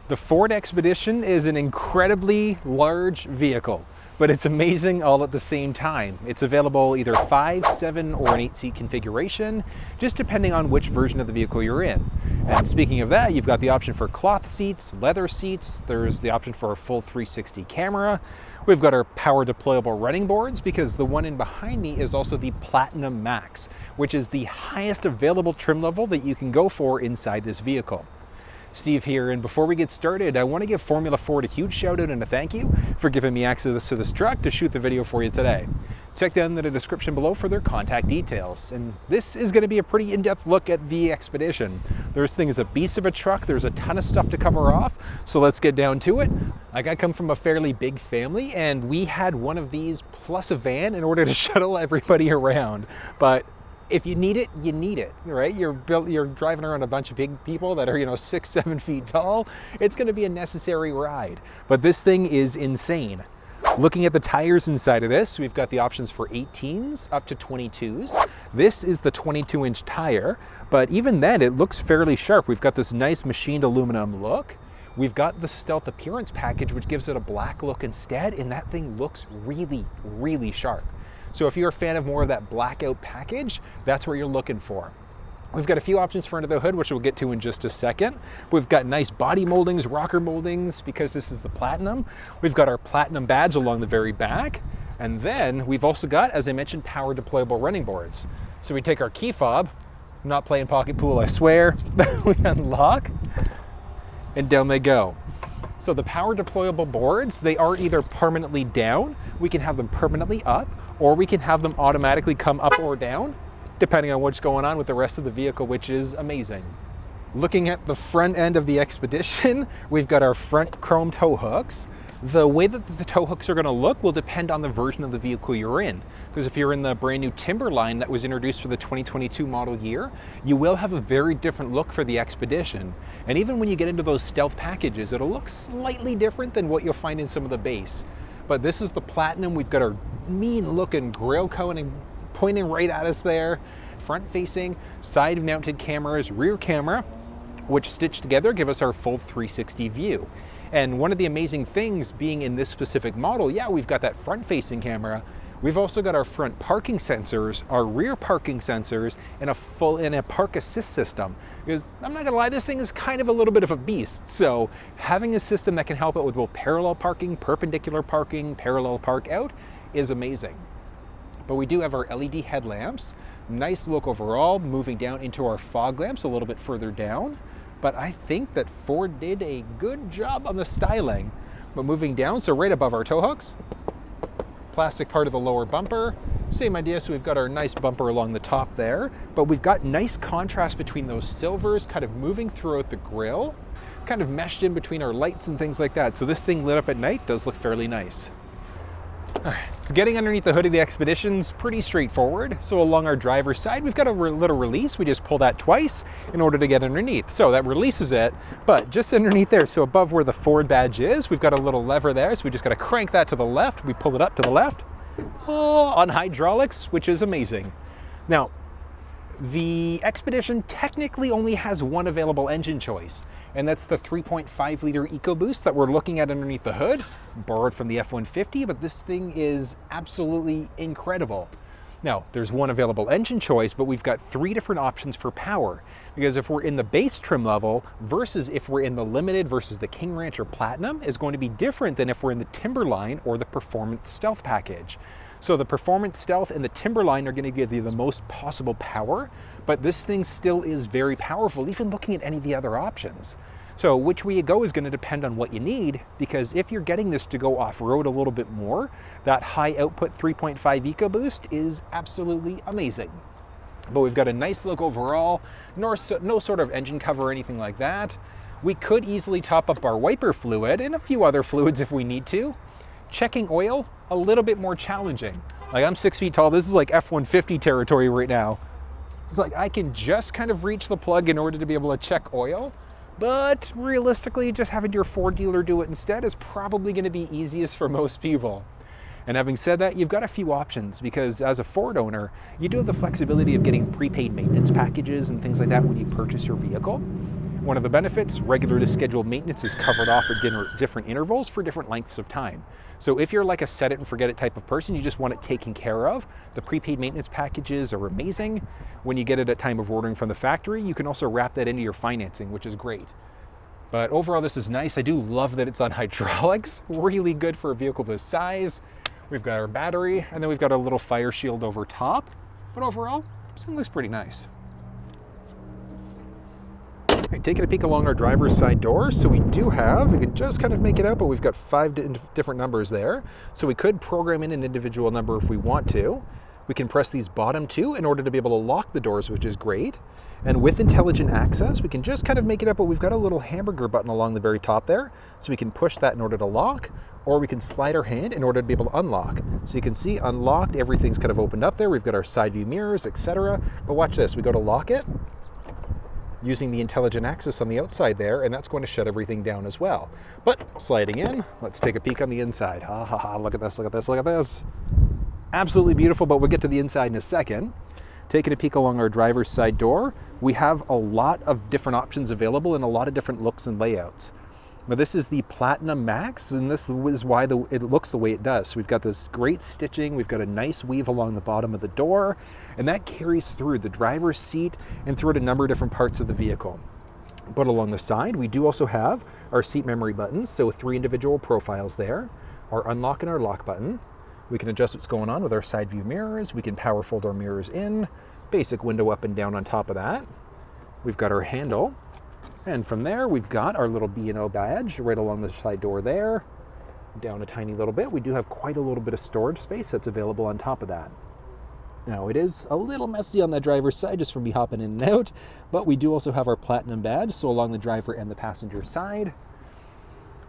The Ford Expedition is an incredibly large vehicle, but it's amazing all at the same time. It's available either 5, 7, or an 8-seat configuration, just depending on which version of the vehicle you're in. And speaking of that, you've got the option for cloth seats, leather seats, there's the option for a full 360 camera. We've got our power deployable running boards, because the one in behind me is also the Platinum Max, which is the highest available trim level that you can go for inside this vehicle. Steve here, and before we get started, I want to give Formula Ford a huge shout out and a thank you for giving me access to this truck to shoot the video for you today. Check down in the description below for their contact details. And this is going to be a pretty in-depth look at the Expedition. This thing is a beast of a truck, there's a ton of stuff to cover off, so let's get down to it. Like, I come from a fairly big family, and we had one of these plus a van in order to shuttle everybody around. But if you need it, you need it, right? You're driving around a bunch of big people that are, 6, 7 feet tall. It's going to be a necessary ride, but this thing is insane. Looking at the tires inside of this, we've got the options for 18s up to 22s. This is the 22-inch tire, but even then it looks fairly sharp. We've got this nice machined aluminum look. We've got the Stealth Appearance package, which gives it a black look instead, and that thing looks really, really sharp. So if you're a fan of more of that blackout package, that's what you're looking for. We've got a few options for under the hood, which we'll get to in just a second. We've got nice body moldings, rocker moldings, because this is the Platinum. We've got our Platinum badge along the very back. And then we've also got, as I mentioned, power deployable running boards. So we take our key fob, I'm not playing pocket pool, I swear, we unlock, and down they go. So the power deployable boards, they are either permanently down, we can have them permanently up, or we can have them automatically come up or down, depending on what's going on with the rest of the vehicle, which is amazing. Looking at the front end of the Expedition, we've got our front chrome tow hooks. The way that the tow hooks are going to look will depend on the version of the vehicle you're in. Because if you're in the brand new Timberline that was introduced for the 2022 model year, you will have a very different look for the Expedition. And even when you get into those stealth packages, it'll look slightly different than what you'll find in some of the base. But this is the Platinum. We've got our mean looking grille cone pointing right at us there. Front facing, side mounted cameras, rear camera, which stitched together give us our full 360 view. And one of the amazing things being in this specific model, yeah, we've got that front facing camera. We've also got our front parking sensors, our rear parking sensors, and a park assist system. Because I'm not gonna lie, this thing is kind of a little bit of a beast. So having a system that can help out with both parallel parking, perpendicular parking, parallel park out is amazing. But we do have our LED headlamps. Nice look overall, moving down into our fog lamps a little bit further down. But I think that Ford did a good job on the styling. But moving down, so right above our tow hooks, plastic part of the lower bumper, same idea, so we've got our nice bumper along the top there, but we've got nice contrast between those silvers kind of moving throughout the grille, kind of meshed in between our lights and things like that. So this thing lit up at night does look fairly nice. So getting underneath the hood of the Expedition's pretty straightforward. So along our driver's side, we've got a little release. We just pull that twice in order to get underneath. So that releases it, but just underneath there, so above where the Ford badge is, we've got a little lever there. So we just got to crank that to the left. We pull it up to the left on hydraulics, which is amazing. Now, the Expedition technically only has one available engine choice, and that's the 3.5 liter EcoBoost that we're looking at underneath the hood, borrowed from the F-150, but this thing is absolutely incredible. Now, there's one available engine choice, but we've got 3 different options for power, because if we're in the base trim level versus if we're in the Limited versus the King Ranch or Platinum is going to be different than if we're in the Timberline or the Performance Stealth package. So the Performance Stealth and the Timberline are going to give you the most possible power, but this thing still is very powerful, even looking at any of the other options. So which way you go is going to depend on what you need, because if you're getting this to go off-road a little bit more, that high output 3.5 EcoBoost is absolutely amazing. But we've got a nice look overall, no sort of engine cover or anything like that. We could easily top up our wiper fluid and a few other fluids if we need to. Checking oil, a little bit more challenging. Like, I'm 6 feet tall, this is like F-150 territory right now. It's like I can just kind of reach the plug in order to be able to check oil, but realistically, just having your Ford dealer do it instead is probably going to be easiest for most people. And having said that, you've got a few options, because as a Ford owner, you do have the flexibility of getting prepaid maintenance packages and things like that when you purchase your vehicle. One of the benefits, regularly scheduled maintenance is covered off at different intervals for different lengths of time. So if you're like a set it and forget it type of person, you just want it taken care of, the prepaid maintenance packages are amazing. When you get it at time of ordering from the factory, you can also wrap that into your financing, which is great. But overall, this is nice. I do love that it's on hydraulics. Really good for a vehicle this size. We've got our battery, and then we've got a little fire shield over top. But overall, this thing looks pretty nice. Right, taking a peek along our driver's side door. So we can just kind of make it out, but we've got 5 different numbers there. So we could program in an individual number if we want to. We can press these bottom 2 in order to be able to lock the doors, which is great. And with intelligent access, we can just kind of make it up, but we've got a little hamburger button along the very top there. So we can push that in order to lock, or we can slide our hand in order to be able to unlock. So you can see unlocked, everything's kind of opened up there. We've got our side view mirrors, etc. But watch this, we go to lock it using the intelligent access on the outside there, and that's going to shut everything down as well. But sliding in, let's take a peek on the inside. Look at this, look at this, look at this. Absolutely beautiful, but we'll get to the inside in a second. Taking a peek along our driver's side door, we have a lot of different options available and a lot of different looks and layouts. Now this is the Platinum Max, and this is why it looks the way it does. So we've got this great stitching, we've got a nice weave along the bottom of the door, and that carries through the driver's seat and throughout a number of different parts of the vehicle. But along the side, we do also have our seat memory buttons, so 3 individual profiles there, our unlock and our lock button. We can adjust what's going on with our side view mirrors, we can power fold our mirrors in, basic window up and down on top of that. We've got our handle. And from there, we've got our little B&O badge right along the side door there. Down a tiny little bit. We do have quite a little bit of storage space that's available on top of that. Now, it is a little messy on the driver's side just from me hopping in and out, but we do also have our Platinum badge, so along the driver and the passenger side.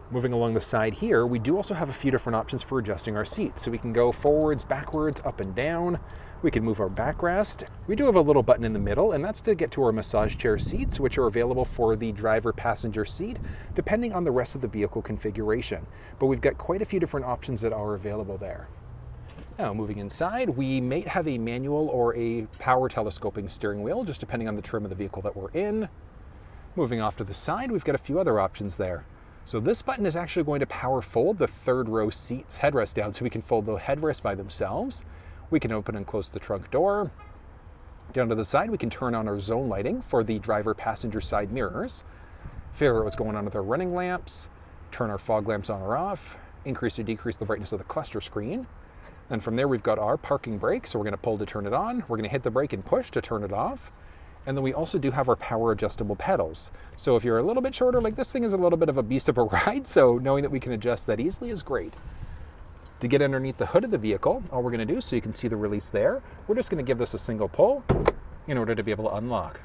Moving along the side here, we do also have a few different options for adjusting our seats. So we can go forwards, backwards, up and down. We can move our backrest. We do have a little button in the middle, and that's to get to our massage chair seats, which are available for the driver passenger seat, depending on the rest of the vehicle configuration. But we've got quite a few different options that are available there. Now, moving inside, we may have a manual or a power telescoping steering wheel, just depending on the trim of the vehicle that we're in. Moving off to the side, we've got a few other options there. So this button is actually going to power fold the 3rd row seats headrest down, so we can fold the headrests by themselves. We can open and close the trunk door. Down to the side, we can turn on our zone lighting for the driver passenger side mirrors, figure out what's going on with our running lamps, turn our fog lamps on or off, increase or decrease the brightness of the cluster screen. And from there, we've got our parking brake, so we're going to pull to turn it on, we're going to hit the brake and push to turn it off. And then we also do have our power adjustable pedals. So if you're a little bit shorter, like this thing is a little bit of a beast of a ride, so knowing that we can adjust that easily is great. To get underneath the hood of the vehicle, all we're going to do, so you can see the release there, we're just going to give this a single pull in order to be able to unlock.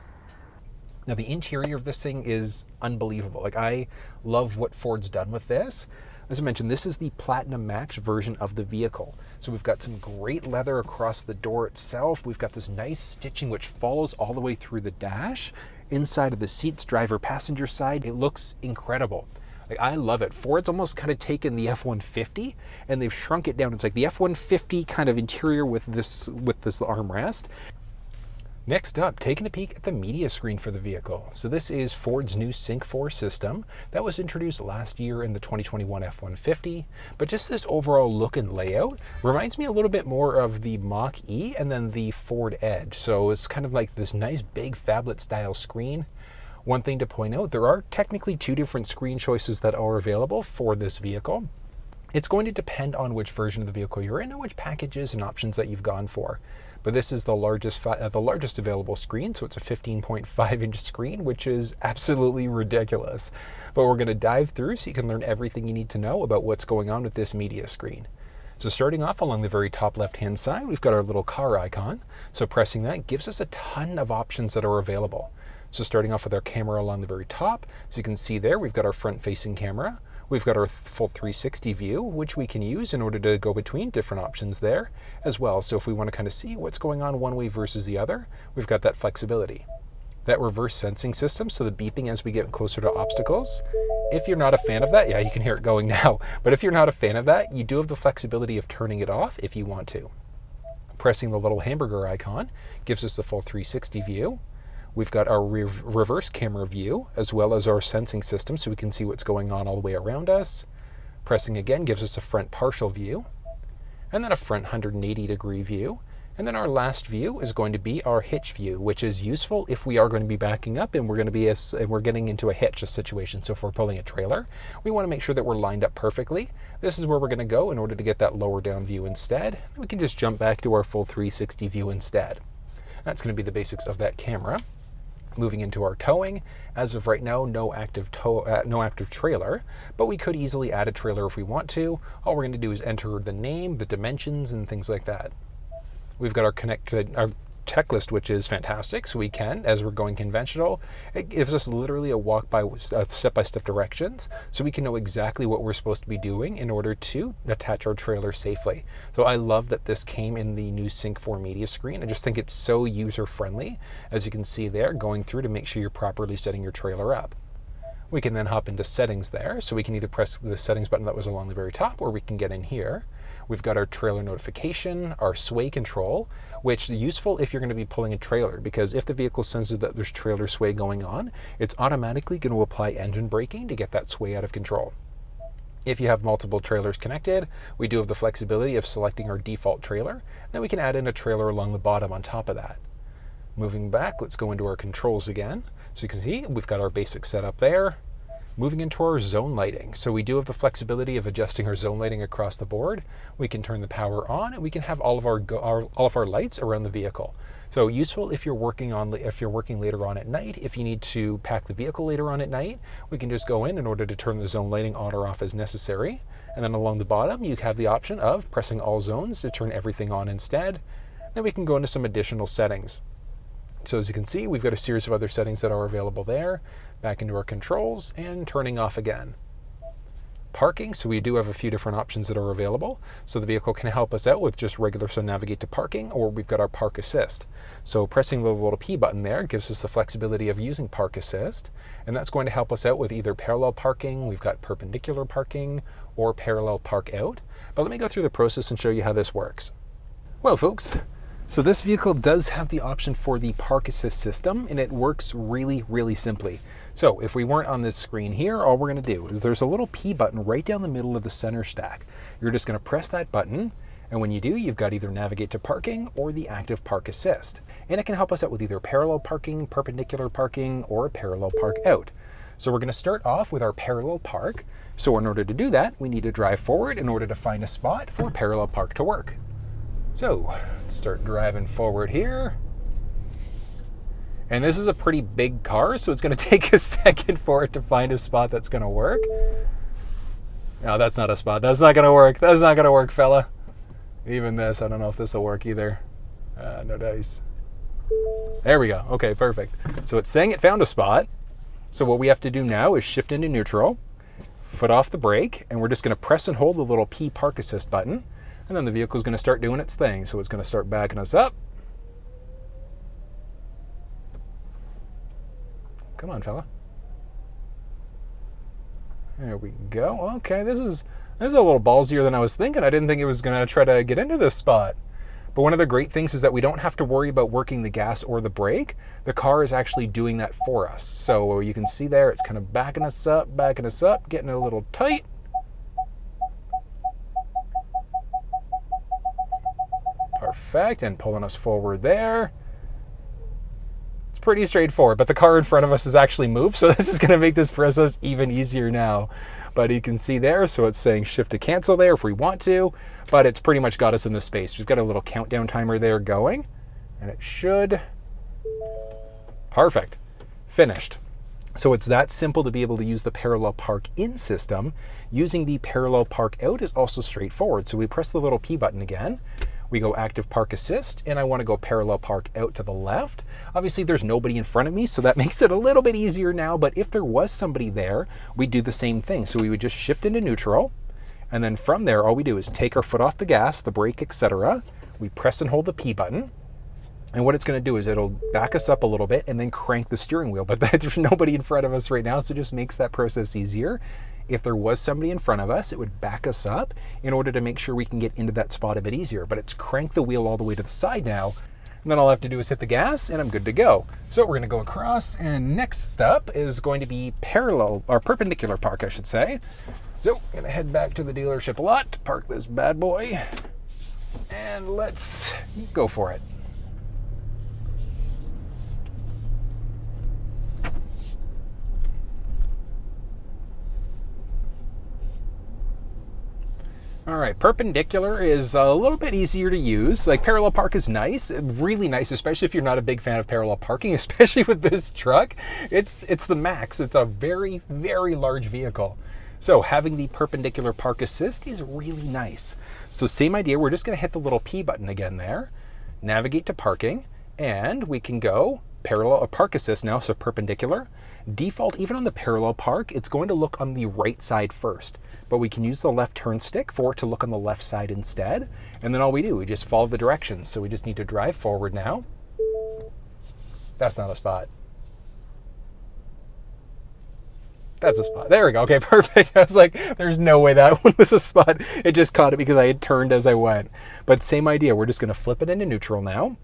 Now the interior of this thing is unbelievable. Like, I love what Ford's done with this. As I mentioned, this is the Platinum Max version of the vehicle. So we've got some great leather across the door itself. We've got this nice stitching which follows all the way through the dash. Inside of the seats, driver passenger side, it looks incredible. Like, I love it. Ford's almost kind of taken the F-150 and they've shrunk it down. It's like the F-150 kind of interior with this armrest. Next up, taking a peek at the media screen for the vehicle. So this is Ford's new Sync 4 system that was introduced last year in the 2021 F-150, but just this overall look and layout reminds me a little bit more of the Mach-E and then the Ford Edge. So it's kind of like this nice big phablet style screen. One thing to point out, there are technically 2 different screen choices that are available for this vehicle. It's going to depend on which version of the vehicle you're in and which packages and options that you've gone for. But this is the largest available screen, so it's a 15.5-inch screen, which is absolutely ridiculous. But we're going to dive through so you can learn everything you need to know about what's going on with this media screen. So starting off along the very top left-hand side, we've got our little car icon. So pressing that gives us a ton of options that are available. So starting off with our camera along the very top, so you can see there, we've got our front-facing camera. We've got our full 360 view, which we can use in order to go between different options there as well. So if we want to kind of see what's going on one way versus the other, we've got that flexibility. That reverse sensing system, so the beeping as we get closer to obstacles. If you're not a fan of that, yeah, you can hear it going now. But if you're not a fan of that, you do have the flexibility of turning it off if you want to. Pressing the little hamburger icon gives us the full 360 view. We've got our reverse camera view, as well as our sensing system, so we can see what's going on all the way around us. Pressing again gives us a front partial view, and then a front 180-degree view. And then our last view is going to be our hitch view, which is useful if we are going to be backing up and we're getting into a hitch situation. So if we're pulling a trailer, we want to make sure that we're lined up perfectly. This is where we're going to go in order to get that lower down view instead. We can just jump back to our full 360 view instead. That's going to be the basics of that camera. Moving into our towing, as of right now, no active trailer, but we could easily add a trailer if we want to. All we're going to do is enter the name, the dimensions, and things like that. We've got our checklist, which is fantastic, so we can, as we're going conventional, it gives us literally a step-by-step directions, so we can know exactly what we're supposed to be doing in order to attach our trailer safely. So I love that this came in the new Sync 4 media screen. I just think it's so user-friendly, as you can see there, going through to make sure you're properly setting your trailer up. We can then hop into settings there, so we can either press the settings button that was along the very top, or we can get in here. We've got our trailer notification, our sway control, which is useful if you're going to be pulling a trailer, because if the vehicle senses that there's trailer sway going on, it's automatically going to apply engine braking to get that sway out of control. If you have multiple trailers connected, we do have the flexibility of selecting our default trailer, then we can add in a trailer along the bottom on top of that. Moving back, let's go into our controls again. So you can see we've got our basic setup there. Moving into our zone lighting. So we do have the flexibility of adjusting our zone lighting across the board. We can turn the power on, and we can have all of our lights around the vehicle. So useful if you're working later on at night. If you need to pack the vehicle later on at night, we can just go in order to turn the zone lighting on or off as necessary. And then along the bottom, you have the option of pressing all zones to turn everything on instead. Then we can go into some additional settings. So as you can see, we've got a series of other settings that are available there. Back into our controls and turning off again. Parking, so we do have a few different options that are available. So the vehicle can help us out with just regular navigate to parking, or we've got our park assist. So pressing the little P button there gives us the flexibility of using park assist, and that's going to help us out with either parallel parking, we've got perpendicular parking, or parallel park out. But let me go through the process and show you how this works. Well, folks, so this vehicle does have the option for the park assist system, and it works really, really simply. So if we weren't on this screen here, all we're going to do is there's a little P button right down the middle of the center stack. You're just going to press that button, and when you do, you've got either navigate to parking or the active park assist. And it can help us out with either parallel parking, perpendicular parking, or parallel park out. So we're going to start off with our parallel park. So in order to do that, we need to drive forward in order to find a spot for parallel park to work. So let's start driving forward here. And this is a pretty big car, so it's going to take a second for it to find a spot that's going to work. No, that's not a spot. That's not going to work. That's not going to work, fella. Even this, I don't know if this will work either. No dice. There we go. Okay, perfect. So it's saying it found a spot. So what we have to do now is shift into neutral, foot off the brake, and we're just going to press and hold the little P park assist button. And then the vehicle is going to start doing its thing. So it's going to start backing us up. Come on, fella. There we go. Okay, this is a little ballsier than I was thinking. I didn't think it was going to try to get into this spot. But one of the great things is that we don't have to worry about working the gas or the brake. The car is actually doing that for us. So you can see there, it's kind of backing us up, getting a little tight. Perfect, and pulling us forward there. It's pretty straightforward, but the car in front of us has actually moved, so this is going to make this process even easier now. But you can see there, so it's saying shift to cancel there if we want to, but it's pretty much got us in the space. We've got a little countdown timer there going, and it should. Perfect. Finished. So it's that simple to be able to use the parallel park in system. Using the parallel park out is also straightforward. So we press the little P button again. We go active park assist, and I want to go parallel park out to the left. Obviously there's nobody in front of me, so that makes it a little bit easier now, but if there was somebody there, we'd do the same thing. So we would just shift into neutral, and then from there, all we do is take our foot off the gas, the brake, etc. We press and hold the P button, and what it's going to do is it'll back us up a little bit and then crank the steering wheel, but there's nobody in front of us right now, so it just makes that process easier. If there was somebody in front of us, it would back us up in order to make sure we can get into that spot a bit easier. But it's cranked the wheel all the way to the side now. And then all I have to do is hit the gas and I'm good to go. So we're gonna go across, and next step is going to be parallel, or perpendicular park, I should say. So I'm gonna head back to the dealership lot, park this bad boy, and let's go for it. All right, perpendicular is a little bit easier to use. Like, parallel park is nice, really nice, especially if you're not a big fan of parallel parking, especially with this truck. It's the max. It's a very, very large vehicle. So having the perpendicular park assist is really nice. So same idea, we're just gonna hit the little P button again there, navigate to parking, and we can go parallel or park assist now, so perpendicular. Default, even on the parallel park, it's going to look on the right side first, but we can use the left turn stick for it to look on the left side instead. And then all we do, we just follow the directions. So we just need to drive forward now. That's not a spot. That's a spot. There we go. Okay, perfect. I was like, there's no way that one was a spot. It just caught it because I had turned as I went. But same idea. We're just going to flip it into neutral now.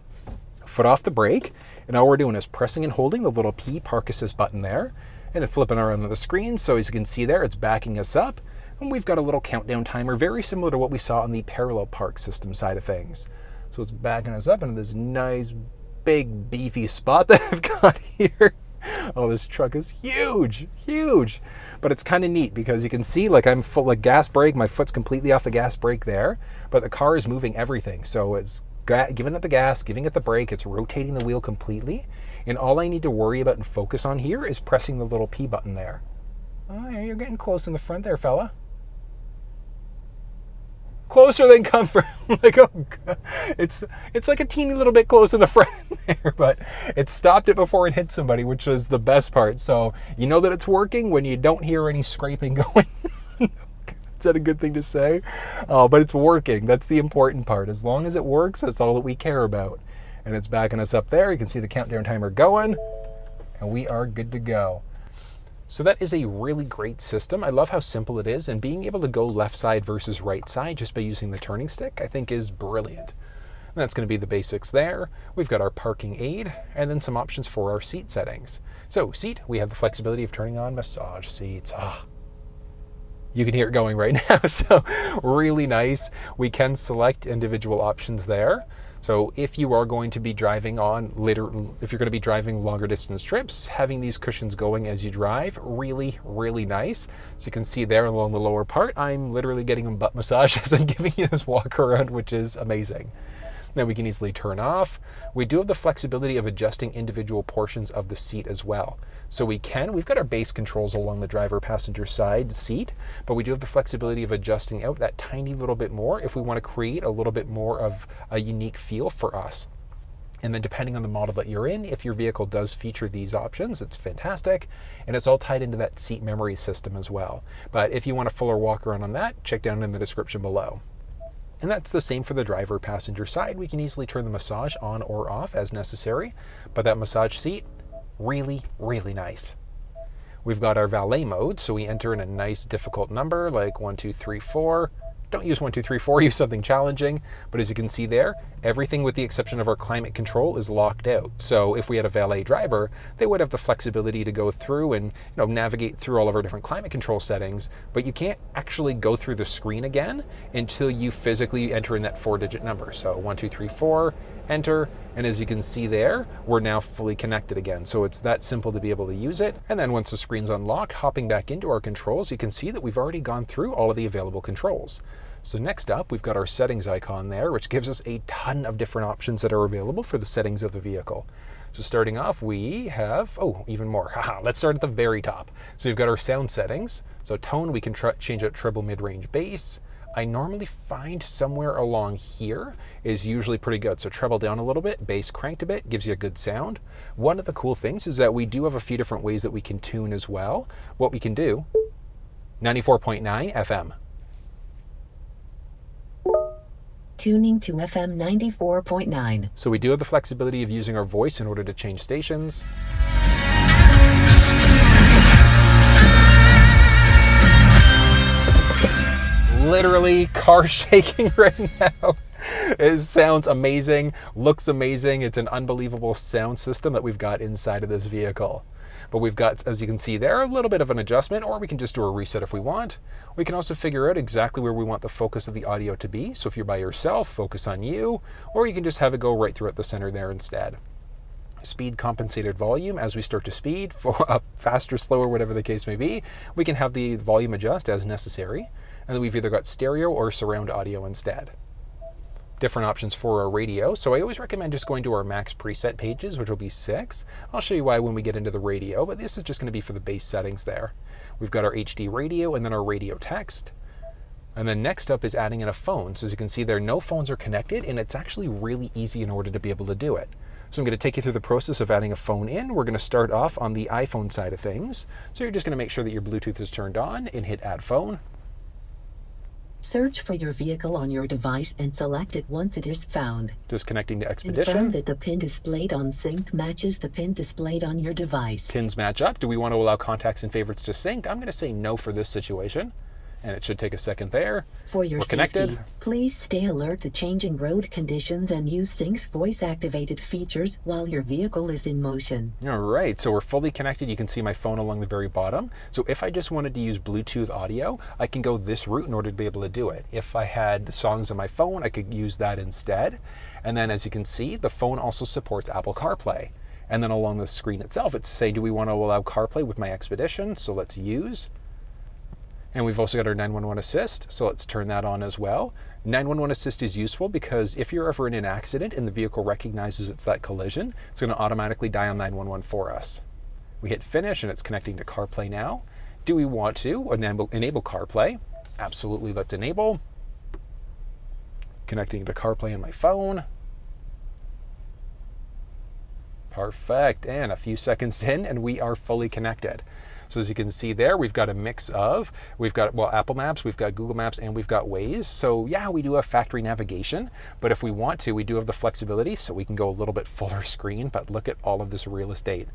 Foot off the brake, and all we're doing is pressing and holding the little P park assist button there, and it's flipping around on the screen. So as you can see there, it's backing us up, and we've got a little countdown timer, very similar to what we saw on the parallel park system side of things. So it's backing us up into this nice, big, beefy spot that I've got here. Oh, this truck is huge, huge. But it's kind of neat because you can see, like, I'm full, like, gas brake, my foot's completely off the gas brake there, but the car is moving everything. So it's giving it the gas, giving it the brake, it's rotating the wheel completely, and all I need to worry about and focus on here is pressing the little P button there. Oh yeah, you're getting close in the front there, fella. Closer than comfort. Like, oh God. It's like a teeny little bit close in the front there, but it stopped it before it hit somebody, which was the best part. So you know that it's working when you don't hear any scraping going. Is that a good thing to say? But it's working. That's the important part. As long as it works, that's all that we care about. And it's backing us up there. You can see the countdown timer going, and we are good to go. So that is a really great system. I love how simple it is, and being able to go left side versus right side just by using the turning stick, I think is brilliant. And that's going to be the basics there. We've got our parking aid, and then some options for our seat settings. So seat, we have the flexibility of turning on massage seats. You can hear it going right now, so really nice. We can select individual options there. So if you are going to be driving if you're going to be driving longer distance trips, having these cushions going as you drive, really, really nice. So you can see there along the lower part, I'm literally getting a butt massage as I'm giving you this walk around, which is amazing. Then we can easily turn off. We do have the flexibility of adjusting individual portions of the seat as well. So we've got our base controls along the driver passenger side seat, but we do have the flexibility of adjusting out that tiny little bit more if we want to create a little bit more of a unique feel for us. And then depending on the model that you're in, if your vehicle does feature these options, it's fantastic. And it's all tied into that seat memory system as well. But if you want a fuller walk around on that, check down in the description below. And that's the same for the driver passenger side. We can easily turn the massage on or off as necessary, but that massage seat, really, really nice. We've got our valet mode, so we enter in a nice difficult number like 1, 2, 3, 4. Don't use 1, 2, 3, 4, use something challenging. But as you can see there, everything with the exception of our climate control is locked out. So if we had a valet driver, they would have the flexibility to go through and navigate through all of our different climate control settings, but you can't actually go through the screen again until you physically enter in that 4-digit number. So 1, 2, 3, 4, enter, and as you can see there, we're now fully connected again. So it's that simple to be able to use it. And then once the screen's unlocked, hopping back into our controls, you can see that we've already gone through all of the available controls. So next up, we've got our settings icon there, which gives us a ton of different options that are available for the settings of the vehicle. So starting off, we have, even more. Let's start at the very top. So we've got our sound settings. So tone, we can change out treble, mid-range, bass. I normally find somewhere along here is usually pretty good. So treble down a little bit, bass cranked a bit, gives you a good sound. One of the cool things is that we do have a few different ways that we can tune as well. What we can do, 94.9 FM. Tuning to FM 94.9. So we do have the flexibility of using our voice in order to change stations. Literally car shaking right now. It sounds amazing, looks amazing. It's an unbelievable sound system that we've got inside of this vehicle. But we've got, as you can see there, a little bit of an adjustment, or we can just do a reset if we want. We can also figure out exactly where we want the focus of the audio to be. So if you're by yourself, focus on you, or you can just have it go right throughout the center there instead. Speed compensated volume, as we start to speed, for up faster, slower, whatever the case may be, we can have the volume adjust as necessary. And then we've either got stereo or surround audio instead. Different options for our radio. So I always recommend just going to our max preset pages, which will be 6. I'll show you why when we get into the radio, but this is just going to be for the base settings there. We've got our HD radio and then our radio text. And then next up is adding in a phone. So as you can see there, no phones are connected, and it's actually really easy in order to be able to do it. So I'm going to take you through the process of adding a phone in. We're going to start off on the iPhone side of things. So you're just going to make sure that your Bluetooth is turned on and hit add phone. Search for your vehicle on your device and select it once it is found. Just connecting to Expedition. Confirm that the pin displayed on sync matches the pin displayed on your device. Pins match up. Do we want to allow contacts and favorites to sync? I'm going to say no for this situation. And it should take a second there. For your safety, connected. Please stay alert to changing road conditions and use Sync's voice-activated features while your vehicle is in motion. All right, so we're fully connected. You can see my phone along the very bottom. So if I just wanted to use Bluetooth audio, I can go this route in order to be able to do it. If I had songs on my phone, I could use that instead. And then as you can see, the phone also supports Apple CarPlay. And then along the screen itself, it's saying, do we want to allow CarPlay with my Expedition? So let's use. And we've also got our 911 assist, so let's turn that on as well. 911 assist is useful because if you're ever in an accident and the vehicle recognizes it's that collision, it's going to automatically dial 911 for us. We hit finish and it's connecting to CarPlay now. Do we want to enable CarPlay? Absolutely, let's enable. Connecting to CarPlay on my phone. Perfect, and a few seconds in and we are fully connected. So as you can see there, we've got a mix of, we've got, well, Apple Maps, we've got Google Maps, and we've got Waze. So yeah, we do have factory navigation, but if we want to, we do have the flexibility, so we can go a little bit fuller screen, but look at all of this real estate.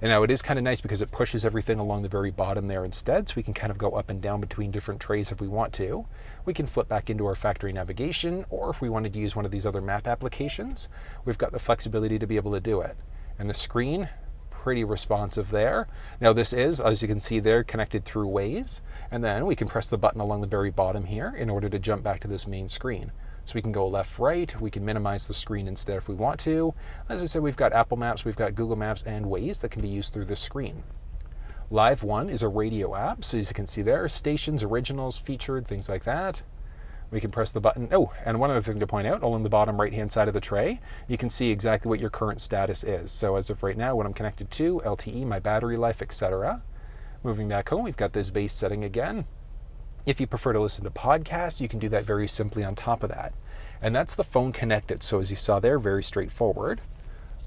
And now it is kind of nice because it pushes everything along the very bottom there instead, so we can kind of go up and down between different trays if we want to. We can flip back into our factory navigation, or if we wanted to use one of these other map applications, we've got the flexibility to be able to do it. And the screen, pretty responsive there. Now this is, as you can see there, connected through Waze, and then we can press the button along the very bottom here in order to jump back to this main screen. So we can go left, right, we can minimize the screen instead if we want to. As I said, we've got Apple Maps, we've got Google Maps and Waze that can be used through this screen. Live One is a radio app, so as you can see there, stations, originals, featured, things like that. We can press the button. Oh, and one other thing to point out, along the bottom right-hand side of the tray, you can see exactly what your current status is. So as of right now, what I'm connected to, LTE, my battery life, etc. Moving back home, we've got this base setting again. If you prefer to listen to podcasts, you can do that very simply on top of that. And that's the phone connected. So as you saw there, very straightforward.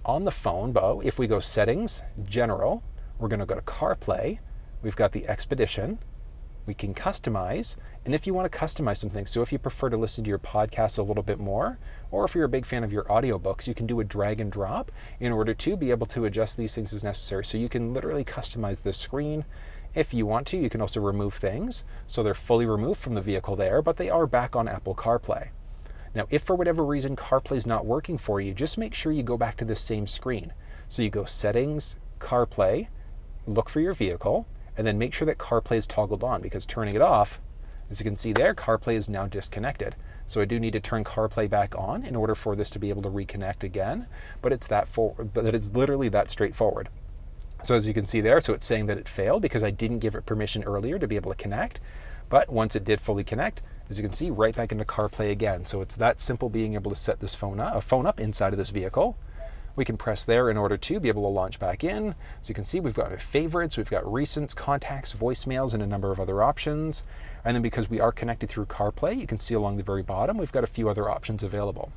On the phone, if we go Settings, General, we're going to go to CarPlay. We've got the Expedition. We can customize, and if you want to customize some things, so if you prefer to listen to your podcast a little bit more, or if you're a big fan of your audiobooks, you can do a drag and drop in order to be able to adjust these things as necessary. So you can literally customize the screen. If you want to, you can also remove things. So they're fully removed from the vehicle there, but they are back on Apple CarPlay. Now, if for whatever reason CarPlay is not working for you, just make sure you go back to the same screen. So you go Settings, CarPlay, look for your vehicle, and then make sure that CarPlay is toggled on, because turning it off, as you can see there, CarPlay is now disconnected. So I do need to turn CarPlay back on in order for this to be able to reconnect again, but it's literally that straightforward. So as you can see there, so it's saying that it failed because I didn't give it permission earlier to be able to connect, but once it did fully connect, as you can see, right back into CarPlay again. So it's that simple being able to set this phone up inside of this vehicle. We can press there in order to be able to launch back in. As you can see, we've got favorites, we've got recents, contacts, voicemails, and a number of other options. And then because we are connected through CarPlay, you can see along the very bottom, we've got a few other options available.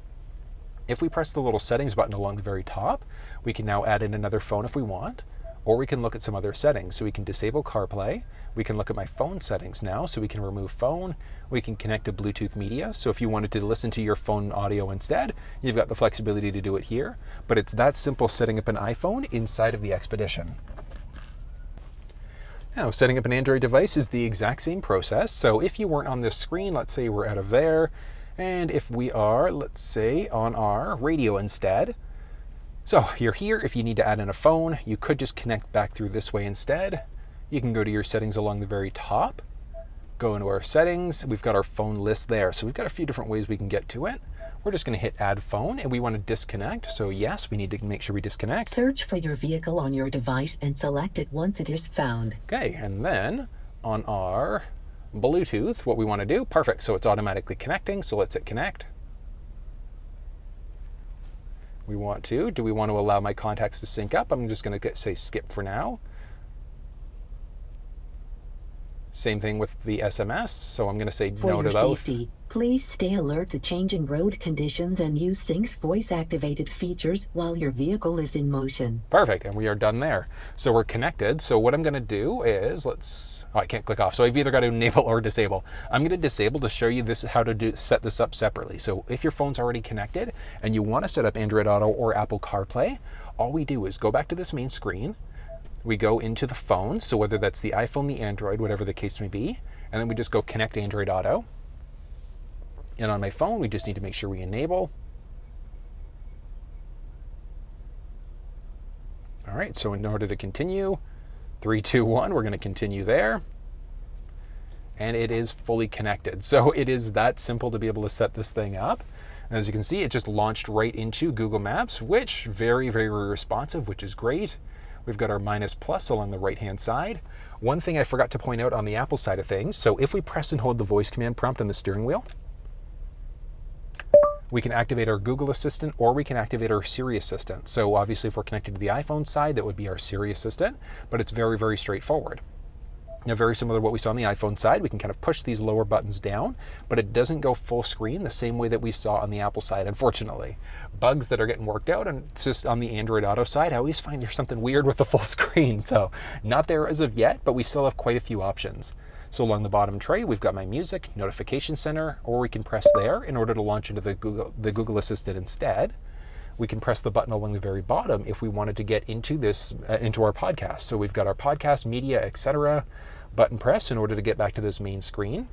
If we press the little settings button along the very top, we can now add in another phone if we want, or we can look at some other settings. So we can disable CarPlay. We can look at my phone settings now, so we can remove phone. We can connect to Bluetooth media. So if you wanted to listen to your phone audio instead, you've got the flexibility to do it here. But it's that simple setting up an iPhone inside of the Expedition. Now, setting up an Android device is the exact same process. So if you weren't on this screen, let's say we're out of there, And if we are, let's say, on our radio instead, so you're here. If you need to add in a phone, you could just connect back through this way instead. You can go to your settings along the very top, go into our settings. We've got our phone list there. So we've got a few different ways we can get to it. We're just going to hit add phone and we want to disconnect. So yes, we need to make sure we disconnect. Search for your vehicle on your device and select it once it is found. Okay, and then on our Bluetooth, what we want to do, perfect. So it's automatically connecting. So let's hit connect. Do we want to allow my contacts to sync up? I'm just going to say skip for now. Same thing with the SMS, so I'm going to say no to both. For your safety, please stay alert to changing road conditions and use Sync's voice-activated features while your vehicle is in motion. Perfect, and we are done there. So we're connected. So what I'm going to do is, I can't click off. So I've either got to enable or disable. I'm going to disable to show you how to set this up separately. So if your phone's already connected and you want to set up Android Auto or Apple CarPlay, all we do is go back to this main screen. We go into the phone, so whether that's the iPhone, the Android, whatever the case may be, and then we just go connect Android Auto. And on my phone, we just need to make sure we enable. All right, so in order to continue, 3, 2, 1, we're going to continue there. And it is fully connected. So it is that simple to be able to set this thing up. And as you can see, it just launched right into Google Maps, which very, very responsive, which is great. We've got our -+ along the right-hand side. One thing I forgot to point out on the Apple side of things, so if we press and hold the voice command prompt on the steering wheel, we can activate our Google Assistant or we can activate our Siri Assistant. So obviously if we're connected to the iPhone side, that would be our Siri Assistant, but it's very, very straightforward. Now, very similar to what we saw on the iPhone side, we can kind of push these lower buttons down, but it doesn't go full screen the same way that we saw on the Apple side, unfortunately. Bugs that are getting worked out, and it's just on the Android Auto side, I always find there's something weird with the full screen. So not there as of yet, but we still have quite a few options. So along the bottom tray, we've got my music, notification center, or we can press there in order to launch into the Google Assistant instead. We can press the button along the very bottom if we wanted to get into this, into our podcast. So we've got our podcast, media, etc. Button press in order to get back to this main screen.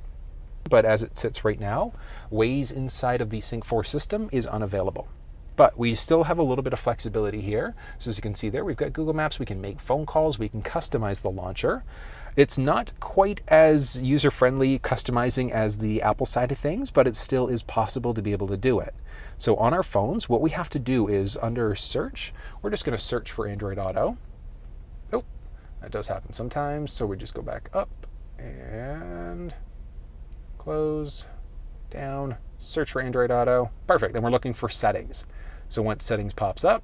But as it sits right now, Waze inside of the Sync 4 system is unavailable. But we still have a little bit of flexibility here. So as you can see there, we've got Google Maps, we can make phone calls, we can customize the launcher. It's not quite as user-friendly customizing as the Apple side of things, but it still is possible to be able to do it. So on our phones, what we have to do is under search, we're just going to search for Android Auto. Oh, that does happen sometimes. So we just go back up and close, down, search for Android Auto. Perfect. And we're looking for settings. So once settings pops up,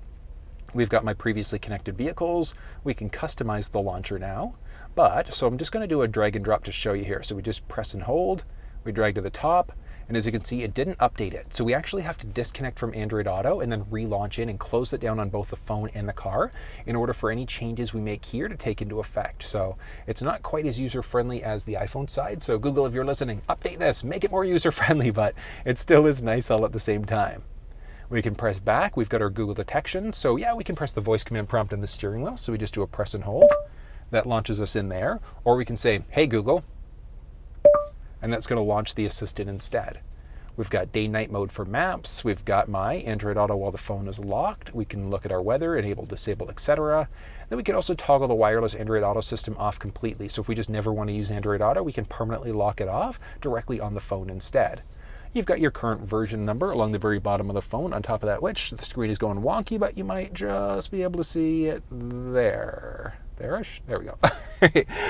we've got my previously connected vehicles. We can customize the launcher now. So I'm just going to do a drag and drop to show you here. So we just press and hold, we drag to the top, and as you can see, it didn't update it. So we actually have to disconnect from Android Auto and then relaunch it and close it down on both the phone and the car in order for any changes we make here to take into effect. So it's not quite as user-friendly as the iPhone side. So Google, if you're listening, update this, make it more user-friendly, but it still is nice all at the same time. We can press back. We've got our Google detection. So yeah, we can press the voice command prompt on the steering wheel. So we just do a press and hold. That launches us in there. Or we can say, hey Google, and that's going to launch the assistant instead. We've got day-night mode for maps. We've got my Android Auto while the phone is locked. We can look at our weather, enable, disable, etc. Then we can also toggle the wireless Android Auto system off completely. So if we just never want to use Android Auto, we can permanently lock it off directly on the phone instead. You've got your current version number along the very bottom of the phone, on top of that which the screen is going wonky, but you might just be able to see it there. There-ish? There we go.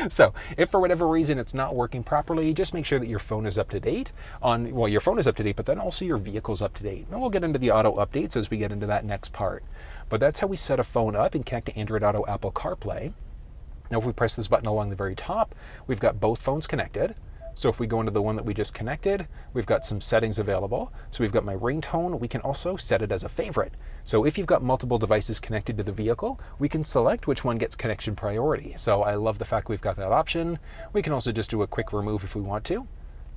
So if for whatever reason it's not working properly, just make sure that your phone is up to date. Your phone is up to date, but then also your vehicle's up to date. And we'll get into the auto updates as we get into that next part. But that's how we set a phone up and connect to Android Auto, Apple CarPlay. Now if we press this button along the very top, we've got both phones connected. So if we go into the one that we just connected, we've got some settings available. So we've got my ringtone. We can also set it as a favorite. So if you've got multiple devices connected to the vehicle, we can select which one gets connection priority. So I love the fact we've got that option. We can also just do a quick remove if we want to.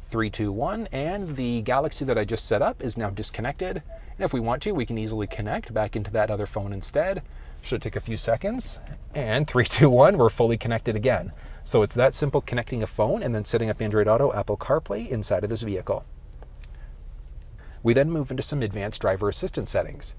3, 2, 1, and the Galaxy that I just set up is now disconnected. And if we want to, we can easily connect back into that other phone instead. Should take a few seconds. And 3, 2, 1, we're fully connected again. So it's that simple, connecting a phone and then setting up Android Auto, Apple CarPlay inside of this vehicle. We then move into some advanced driver assistance settings.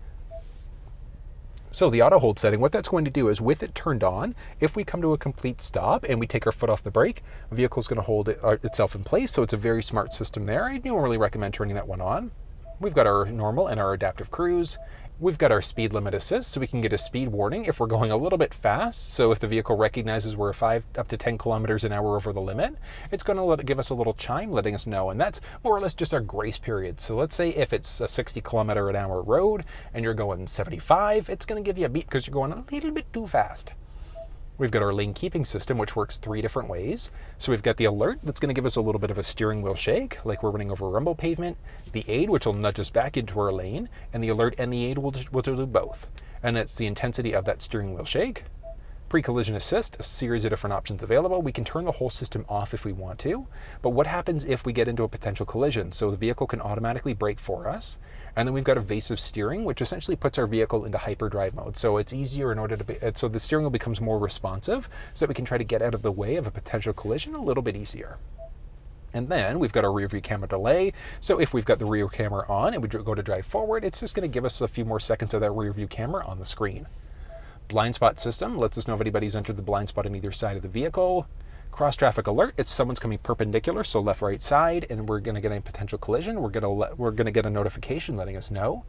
So the auto hold setting, what that's going to do is with it turned on, if we come to a complete stop and we take our foot off the brake, the vehicle is going to hold itself in place. So it's a very smart system there. I normally recommend turning that one on. We've got our normal and our adaptive cruise. We've got our speed limit assist, so we can get a speed warning if we're going a little bit fast. So if the vehicle recognizes we're 5 up to 10 kilometers an hour over the limit, it's going to give us a little chime letting us know. And that's more or less just our grace period. So let's say if it's a 60 kilometer an hour road and you're going 75, it's going to give you a beep because you're going a little bit too fast. We've got our lane keeping system, which works 3 different ways. So we've got the alert that's going to give us a little bit of a steering wheel shake, like we're running over a rumble pavement. The aid, which will nudge us back into our lane, and the alert and the aid will do both. And it's the intensity of that steering wheel shake. Pre-collision assist, a series of different options available. We can turn the whole system off if we want to, but what happens if we get into a potential collision? So the vehicle can automatically brake for us. And then we've got evasive steering, which essentially puts our vehicle into hyperdrive mode. So it's easier in order to be, so the steering wheel becomes more responsive so that we can try to get out of the way of a potential collision a little bit easier. And then we've got our rear view camera delay. So if we've got the rear camera on and we go to drive forward, it's just going to give us a few more seconds of that rear view camera on the screen. Blind spot system lets us know if anybody's entered the blind spot on either side of the vehicle. Cross traffic alert, it's someone's coming perpendicular, so left, right side, and we're going to get a potential collision. We're going to get a notification letting us know.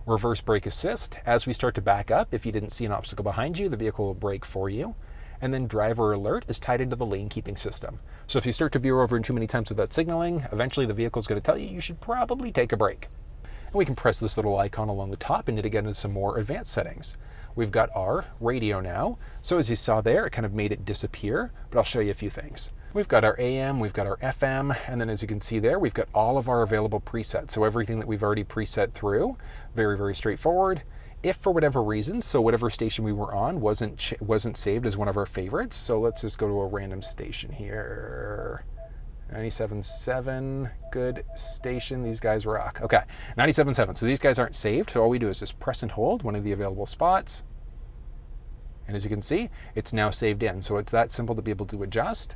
Reverse brake assist, as we start to back up, if you didn't see an obstacle behind you, the vehicle will brake for you. And then driver alert is tied into the lane keeping system. So if you start to veer over in too many times without signaling, eventually the vehicle is going to tell you should probably take a break. And we can press this little icon along the top and get into some more advanced settings. We've got our radio now. So as you saw there, it kind of made it disappear, but I'll show you a few things. We've got our AM, we've got our FM, and then as you can see there, we've got all of our available presets. So everything that we've already preset through, very, very straightforward. If for whatever reason, so whatever station we were on wasn't saved as one of our favorites, so let's just go to a random station here. 97.7, good station, these guys rock. Okay, 97.7, so these guys aren't saved, so all we do is just press and hold one of the available spots. And as you can see, it's now saved in, so it's that simple to be able to adjust.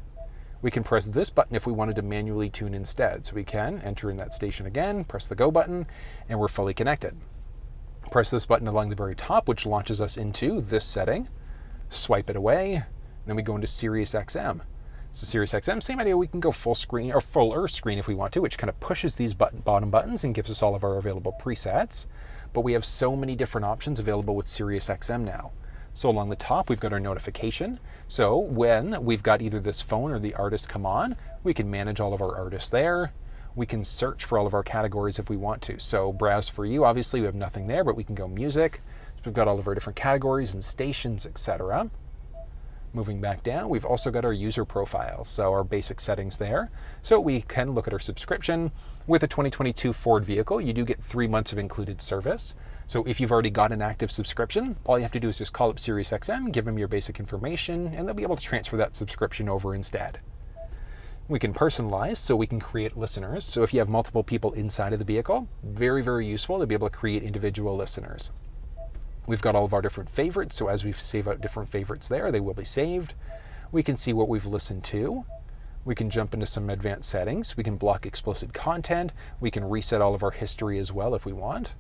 We can press this button if we wanted to manually tune instead. So we can enter in that station again, press the go button, and we're fully connected. Press this button along the very top, which launches us into this setting. Swipe it away, and then we go into SiriusXM. So SiriusXM, same idea, we can go full screen or fuller screen if we want to, which kind of pushes these bottom buttons and gives us all of our available presets. But we have so many different options available with SiriusXM now. So along the top, we've got our notification. So when we've got either this phone or the artist come on, we can manage all of our artists there. We can search for all of our categories if we want to. So browse for you, obviously we have nothing there, but we can go music. So we've got all of our different categories and stations, etc. Moving back down, we've also got our user profile, so our basic settings there. So we can look at our subscription. With a 2022 Ford vehicle, you do get 3 months of included service. So if you've already got an active subscription, all you have to do is just call up SiriusXM, give them your basic information, and they'll be able to transfer that subscription over instead. We can personalize, so we can create listeners. So if you have multiple people inside of the vehicle, very, very useful to be able to create individual listeners. We've got all of our different favorites, so as we save out different favorites there, they will be saved. We can see what we've listened to. We can jump into some advanced settings. We can block explicit content. We can reset all of our history as well if we want.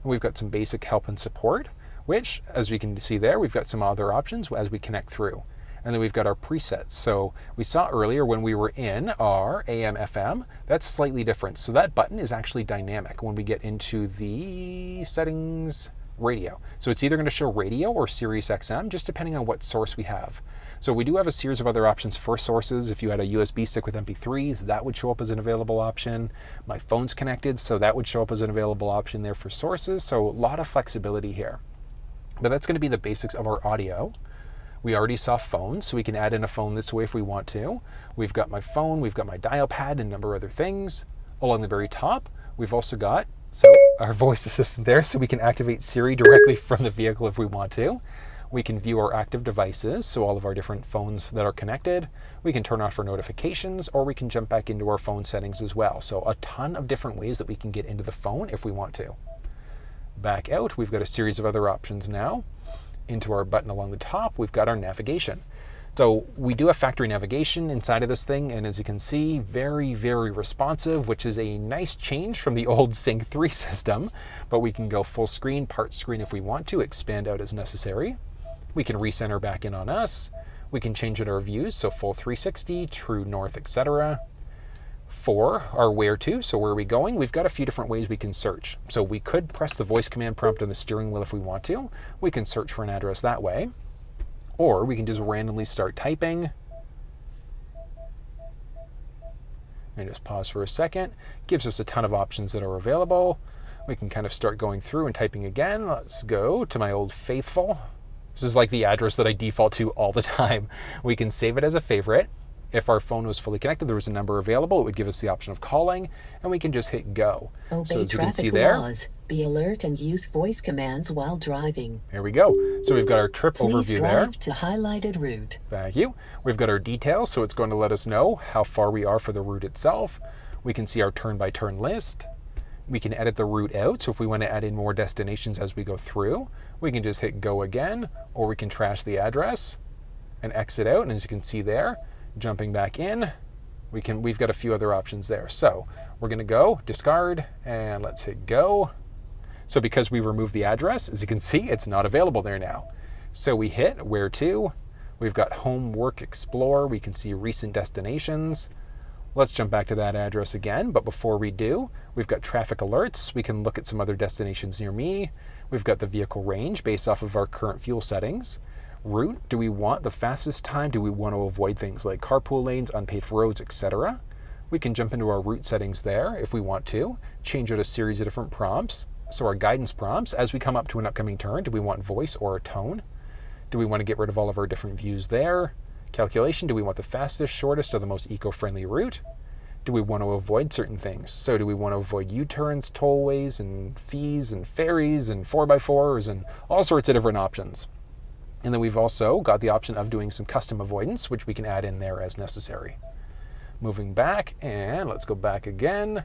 And we've got some basic help and support, which, as we can see there, we've got some other options as we connect through. And then we've got our presets. So we saw earlier when we were in our AM FM, that's slightly different. So that button is actually dynamic when we get into the settings radio. So it's either going to show radio or SiriusXM, just depending on what source we have. So we do have a series of other options for sources. If you had a USB stick with MP3s, that would show up as an available option. My phone's connected, so that would show up as an available option there for sources. So a lot of flexibility here. But that's going to be the basics of our audio. We already saw phones, so we can add in a phone this way if we want to. We've got my phone, we've got my dial pad, and a number of other things. Along the very top, we've also got our voice assistant there, so we can activate Siri directly from the vehicle if we want to. We can view our active devices, so all of our different phones that are connected. We can turn off our notifications, or we can jump back into our phone settings as well. So a ton of different ways that we can get into the phone if we want to. Back out, we've got a series of other options now. Into our button along the top, we've got our navigation. So we do have factory navigation inside of this thing, and as you can see, very, very responsive, which is a nice change from the old Sync 3 system. But we can go full screen, part screen if we want to, expand out as necessary. We can recenter back in on us. We can change out our views, so full 360, true north, etc. For our where to, so where are we going, we've got a few different ways we can search. So we could press the voice command prompt on the steering wheel if we want to. We can search for an address that way. Or we can just randomly start typing. And just pause for a second. Gives us a ton of options that are available. We can kind of start going through and typing again. Let's go to my old faithful. This is like the address that I default to all the time. We can save it as a favorite. If our phone was fully connected, there was a number available, it would give us the option of calling, and we can just hit go. Obey so as you can see laws. there, be alert and use voice commands while driving. There we go. So we've got our trip Please overview drive there. to highlighted route. Thank you. We've got our details, so it's going to let us know how far we are for the route itself. We can see our turn-by-turn list. We can edit the route out, so if we want to add in more destinations as we go through, we can just hit go again, or we can trash the address and exit out, and as you can see there, jumping back in, we've got a few other options there. So we're going to go discard and let's hit go. So because we removed the address, as you can see, it's not available there now. So we hit where to. We've got home, work, explore. We can see recent destinations. Let's jump back to that address again. But before we do, we've got traffic alerts. We can look at some other destinations near me. We've got the vehicle range based off of our current fuel settings. Route, do we want the fastest time? Do we want to avoid things like carpool lanes, unpaved roads, etc.? We can jump into our route settings there if we want to, change out a series of different prompts. So our guidance prompts, as we come up to an upcoming turn, do we want voice or a tone? Do we want to get rid of all of our different views there? Calculation, do we want the fastest, shortest, or the most eco-friendly route? Do we want to avoid certain things? So do we want to avoid U-turns, tollways, and fees, and ferries, and 4x4s, and all sorts of different options? And then we've also got the option of doing some custom avoidance, which we can add in there as necessary. Moving back, and let's go back again.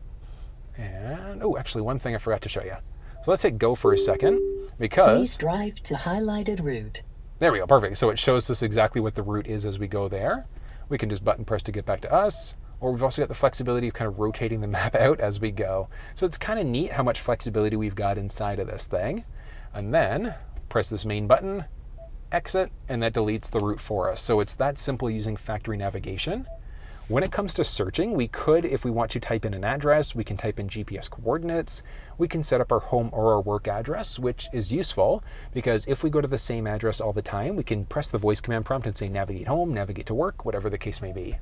And, oh, actually one thing I forgot to show you. So let's hit go for a second, because... Please drive to highlighted route. There we go, perfect. So it shows us exactly what the route is as we go there. We can just button press to get back to us, or we've also got the flexibility of kind of rotating the map out as we go. So it's kind of neat how much flexibility we've got inside of this thing. And then press this main button, exit, and that deletes the route for us. So it's that simple using factory navigation. When it comes to searching, we could, if we want to type in an address, we can type in GPS coordinates. We can set up our home or our work address, which is useful because if we go to the same address all the time, we can press the voice command prompt and say navigate home, navigate to work, whatever the case may be.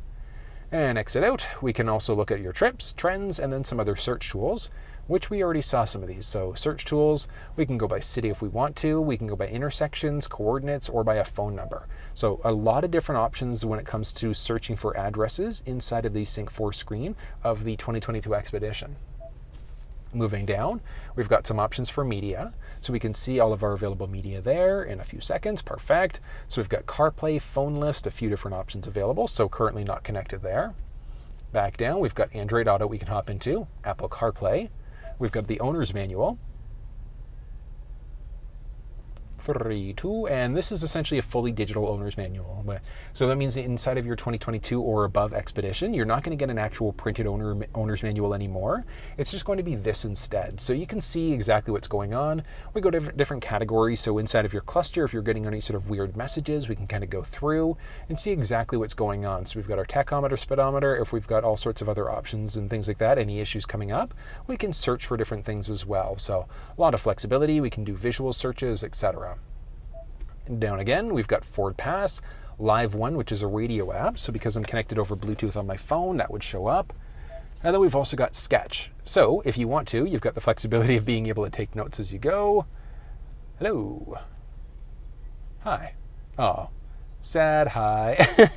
And exit out. We can also look at your trips, trends, and then some other search tools, which we already saw some of these. So search tools, we can go by city if we want to, we can go by intersections, coordinates, or by a phone number. So a lot of different options when it comes to searching for addresses inside of the Sync 4 screen of the 2022 Expedition. Moving down, we've got some options for media. So we can see all of our available media there in a few seconds. Perfect. So we've got CarPlay, phone list, a few different options available. So currently not connected there. Back down, we've got Android Auto we can hop into, Apple CarPlay. We've got the owner's manual. 3, 2, and this is essentially a fully digital owner's manual. So that means inside of your 2022 or above Expedition, you're not going to get an actual printed owner's manual anymore. It's just going to be this instead. So you can see exactly what's going on. We go to different categories. So inside of your cluster, if you're getting any sort of weird messages, we can kind of go through and see exactly what's going on. So we've got our tachometer, speedometer. If we've got all sorts of other options and things like that, any issues coming up, we can search for different things as well. So a lot of flexibility. We can do visual searches, etc. Down again, we've got Ford Pass, Live One, which is a radio app. So because I'm connected over Bluetooth on my phone, that would show up. And then we've also got Sketch. So if you want to, you've got the flexibility of being able to take notes as you go. Hello. Hi. Oh, sad hi.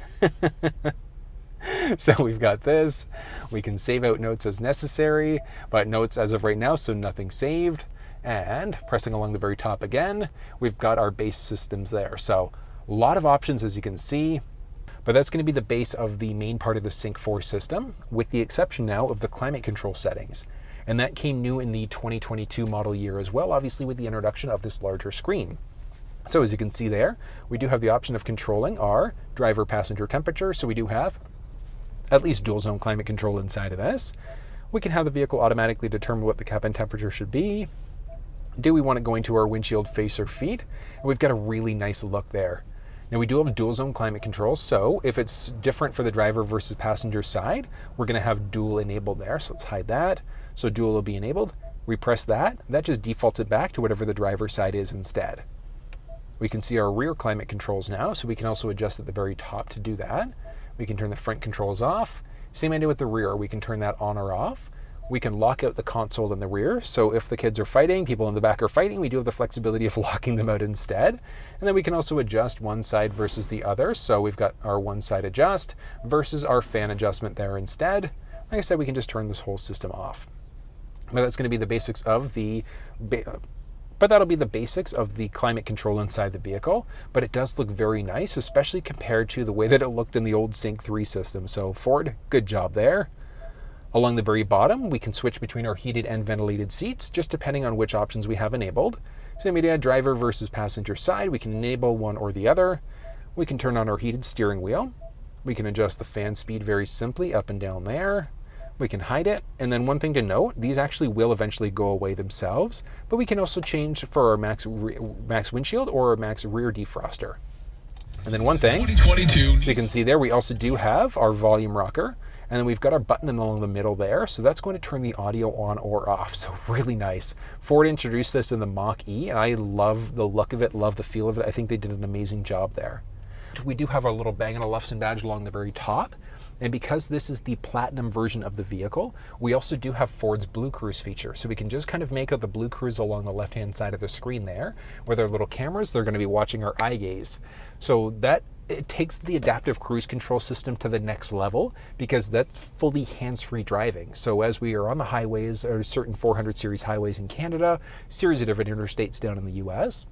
So we've got this. We can save out notes as necessary, but notes as of right now, so nothing saved. And pressing along the very top again, we've got our base systems there. So a lot of options as you can see, but that's going to be the base of the main part of the Sync 4 system, with the exception now of the climate control settings. And that came new in the 2022 model year as well, obviously with the introduction of this larger screen. So as you can see there, we do have the option of controlling our driver passenger temperature. So we do have at least dual zone climate control inside of this. We can have the vehicle automatically determine what the cabin temperature should be. Do we want it going to our windshield face or feet? And we've got a really nice look there. Now we do have dual zone climate control, so if it's different for the driver versus passenger side, we're going to have dual enabled there. So let's hide that. So dual will be enabled. We press that. That just defaults it back to whatever the driver side is instead. We can see our rear climate controls now, so we can also adjust at the very top to do that. We can turn the front controls off. Same idea with the rear. We can turn that on or off. We can lock out the console in the rear. So if the kids are fighting, people in the back are fighting, we do have the flexibility of locking them out instead. And then we can also adjust one side versus the other. So we've got our one side adjust versus our fan adjustment there instead. Like I said, we can just turn this whole system off. But that's going to be the basics of that'll be the basics of the climate control inside the vehicle. But it does look very nice, especially compared to the way that it looked in the old Sync 3 system. So Ford, good job there. Along the very bottom, we can switch between our heated and ventilated seats, just depending on which options we have enabled. Same idea, driver versus passenger side, we can enable one or the other. We can turn on our heated steering wheel. We can adjust the fan speed very simply up and down there. We can hide it. And then one thing to note, these actually will eventually go away themselves, but we can also change for our max windshield or our max rear defroster. And then one thing, so you can see there, we also do have our volume rocker. And then we've got our button along the middle there. So that's going to turn the audio on or off. So really nice. Ford introduced this in the Mach-E, and I love the look of it, love the feel of it. I think they did an amazing job there. We do have our little Bang & Olufsen badge along the very top. And because this is the platinum version of the vehicle, we also do have Ford's Blue Cruise feature. So we can just kind of make out the Blue Cruise along the left-hand side of the screen there. With our little cameras, they're going to be watching our eye gaze. So that it takes the adaptive cruise control system to the next level because that's fully hands-free driving. So as we are on the highways, or certain 400 series highways in Canada, series of different interstates down in the US,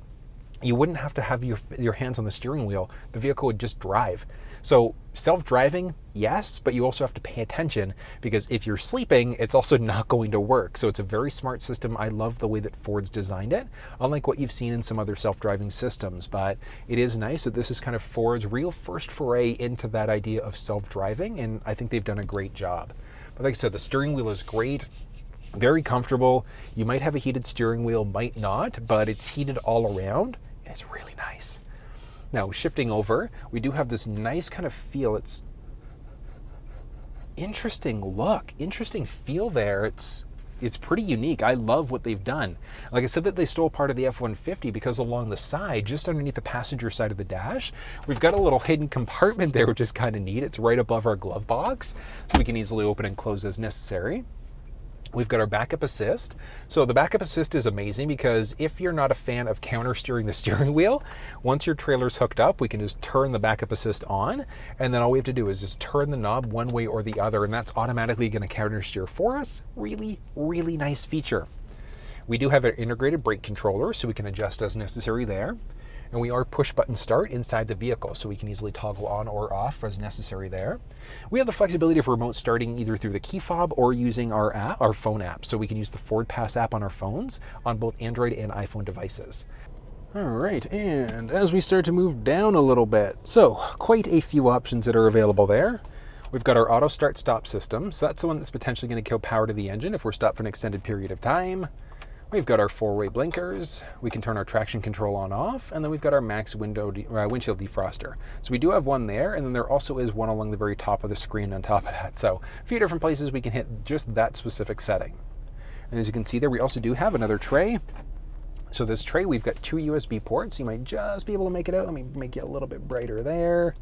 you wouldn't have to have your hands on the steering wheel. The vehicle would just drive. So self-driving, yes, but you also have to pay attention because if you're sleeping, it's also not going to work. So it's a very smart system. I love the way that Ford's designed it, unlike what you've seen in some other self-driving systems. But it is nice that this is kind of Ford's real first foray into that idea of self-driving, and I think they've done a great job. But like I said, the steering wheel is great. Very comfortable. You might have a heated steering wheel, might not, but it's heated all around. And it's really nice. Now, shifting over, we do have this nice kind of feel. It's interesting look, interesting feel there. It's pretty unique. I love what they've done. Like I said, that they stole part of the F-150 because along the side, just underneath the passenger side of the dash, we've got a little hidden compartment there, which is kind of neat. It's right above our glove box, so we can easily open and close as necessary. We've got our backup assist. So the backup assist is amazing because if you're not a fan of counter steering the steering wheel, once your trailer's hooked up, we can just turn the backup assist on, and then all we have to do is just turn the knob one way or the other, and that's automatically going to counter steer for us. Really, really nice feature. We do have an integrated brake controller, so we can adjust as necessary there. And we are push button start inside the vehicle, so we can easily toggle on or off as necessary there. We have the flexibility for remote starting either through the key fob or using our phone app. So we can use the Ford Pass app on our phones on both Android and iPhone devices. All right, and as we start to move down a little bit, so quite a few options that are available there. We've got our auto start stop system. So that's the one that's potentially going to kill power to the engine if we're stopped for an extended period of time. We've got our four-way blinkers. We can turn our traction control on off, and then we've got our max windshield defroster. So we do have one there, and then there also is one along the very top of the screen on top of that. So a few different places we can hit just that specific setting. And as you can see there, we also do have another tray. So this tray, we've got two USB ports. You might just be able to make it out. Let me make it a little bit brighter there.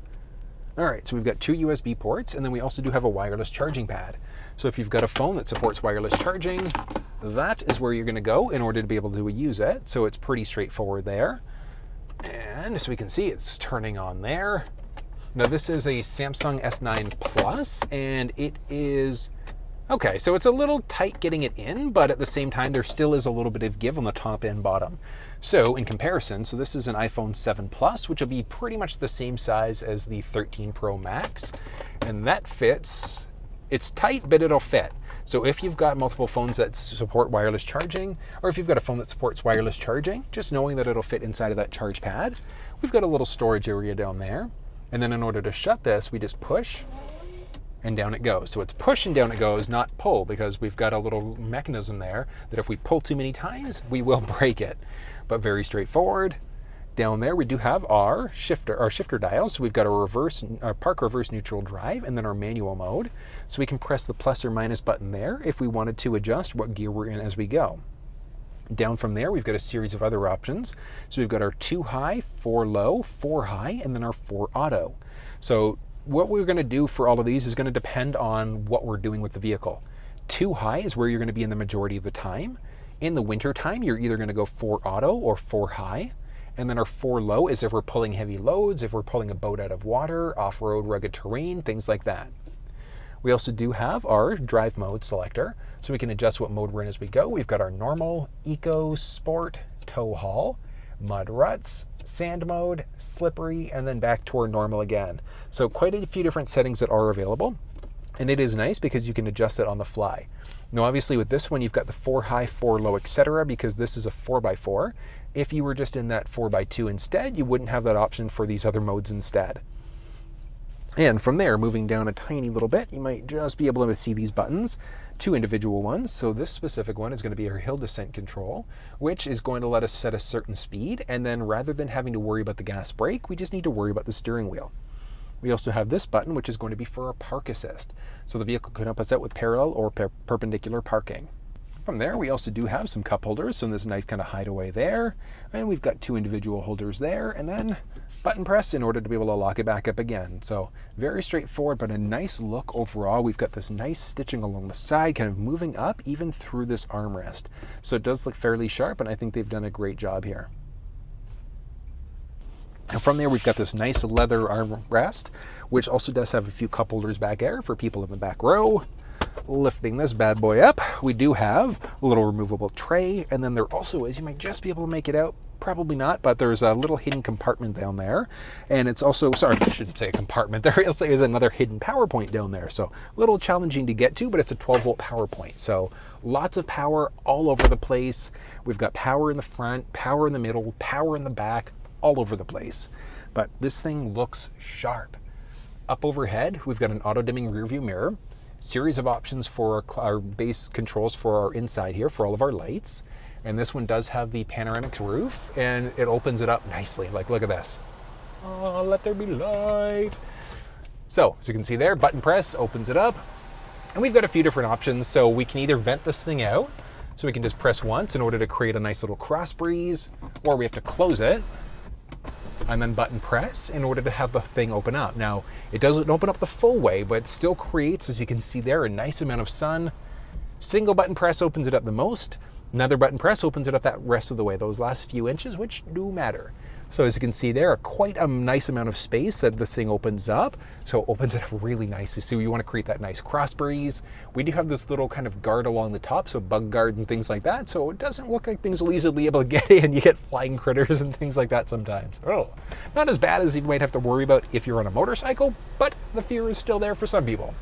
All right, so we've got two USB ports, and then we also do have a wireless charging pad. So if you've got a phone that supports wireless charging, that is where you're going to go in order to be able to use it. So it's pretty straightforward there. And as we can see, it's turning on there. Now this is a Samsung S9 Plus, and it is, okay, so it's a little tight getting it in, but at the same time, there still is a little bit of give on the top and bottom. So in comparison, so this is an iPhone 7 Plus, which will be pretty much the same size as the 13 Pro Max. And that fits, it's tight, but it'll fit. So if you've got multiple phones that support wireless charging, or if you've got a phone that supports wireless charging, just knowing that it'll fit inside of that charge pad, we've got a little storage area down there. And then in order to shut this, we just push and down it goes. So it's push and down it goes, not pull, because we've got a little mechanism there that if we pull too many times, we will break it. But very straightforward. Down there we do have our shifter dial. So we've got our park reverse neutral drive and then our manual mode. So we can press the plus or minus button there if we wanted to adjust what gear we're in as we go. Down from there, we've got a series of other options. So we've got our 2 high, 4 low, 4 high, and then our 4 auto. So what we're going to do for all of these is going to depend on what we're doing with the vehicle. 2 high is where you're going to be in the majority of the time. In the winter time, you're either going to go 4 auto or 4 high. And then our 4 low is if we're pulling heavy loads, if we're pulling a boat out of water, off-road rugged terrain, things like that. We also do have our drive mode selector, so we can adjust what mode we're in as we go. We've got our normal, eco, sport, tow haul, mud ruts, sand mode, slippery, and then back to our normal again. So quite a few different settings that are available. And it is nice because you can adjust it on the fly. Now obviously with this one, you've got the 4 high, 4 low, etc. because this is a 4x4. If you were just in that 4x2 instead, you wouldn't have that option for these other modes instead. And from there, moving down a tiny little bit, you might just be able to see these buttons, 2 individual ones. So this specific one is going to be our hill descent control, which is going to let us set a certain speed. And then rather than having to worry about the gas brake, we just need to worry about the steering wheel. We also have this button, which is going to be for our park assist. So the vehicle can help us out with parallel or perpendicular parking. From there, we also do have some cup holders, so this nice kind of hideaway there. And we've got 2 individual holders there, and then button press in order to be able to lock it back up again. So very straightforward, but a nice look overall. We've got this nice stitching along the side, kind of moving up even through this armrest. So it does look fairly sharp, and I think they've done a great job here. And from there, we've got this nice leather armrest, which also does have a few cup holders back there for people in the back row. Lifting this bad boy up, we do have a little removable tray, and then there also is, you might just be able to make it out, probably not, but there's a little hidden compartment down there. And it's also, sorry, I shouldn't say a compartment, there is another hidden power point down there. So a little challenging to get to, but it's a 12-volt power point. So lots of power all over the place. We've got power in the front, power in the middle, power in the back, all over the place. But this thing looks sharp. Up overhead, we've got an auto-dimming rear view mirror, series of options for our base controls for our inside here for all of our lights. And this one does have the panoramic roof, and it opens it up nicely. Like, look at this. Oh, let there be light. So, as you can see there, button press opens it up. And we've got a few different options. So we can either vent this thing out, so we can just press once in order to create a nice little cross breeze, or we have to close it and then button press in order to have the thing open up. Now, it doesn't open up the full way, but it still creates, as you can see there, a nice amount of sun. Single button press opens it up the most. Another button press opens it up that rest of the way, those last few inches, which do matter. So as you can see there, quite a nice amount of space that this thing opens up. So it opens it up really nicely. So you want to create that nice cross breeze. We do have this little kind of guard along the top, so bug guard and things like that. So it doesn't look like things will easily be able to get in. You get flying critters and things like that sometimes. Oh, not as bad as you might have to worry about if you're on a motorcycle, but the fear is still there for some people.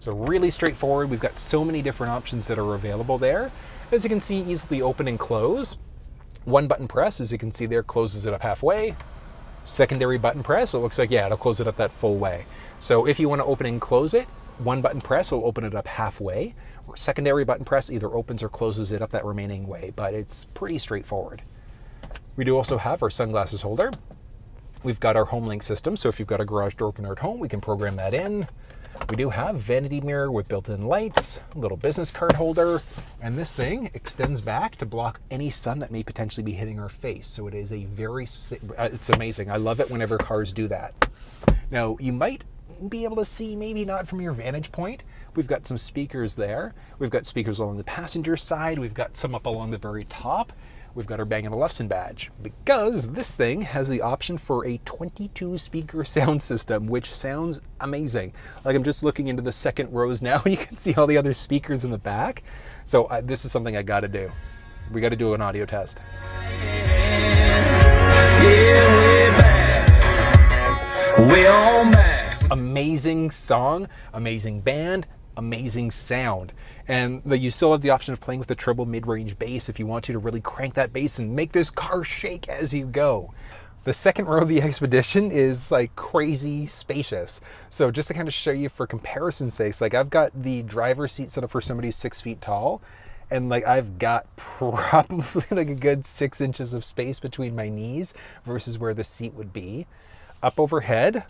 So really straightforward. We've got so many different options that are available there. As you can see, easily open and close. One button press, as you can see there, closes it up halfway. Secondary button press, it looks like, yeah, it'll close it up that full way. So if you want to open and close it, one button press will open it up halfway. Secondary button press either opens or closes it up that remaining way, but it's pretty straightforward. We do also have our sunglasses holder. We've got our home link system, so if you've got a garage door opener at home, we can program that in. We do have vanity mirror with built-in lights, a little business card holder, and this thing extends back to block any sun that may potentially be hitting our face. So it is a it's amazing. I love it whenever cars do that. Now, you might be able to see, maybe not from your vantage point, we've got some speakers there. We've got speakers along the passenger side. We've got some up along the very top. We've got our Bang & Olufsen badge, because this thing has the option for a 22 speaker sound system, which sounds amazing. Like, I'm just looking into the second rows now and you can see all the other speakers in the back. So this is something I got to do. We got to do an audio test. Amazing song, amazing band, amazing sound. And you still have the option of playing with the treble mid-range bass if you want to really crank that bass and make this car shake as you go. The second row of the Expedition is like crazy spacious. So just to kind of show you for comparison's sakes, like I've got the driver's seat set up for somebody who's 6 feet tall, and like I've got probably like a good 6 inches of space between my knees versus where the seat would be. Up overhead,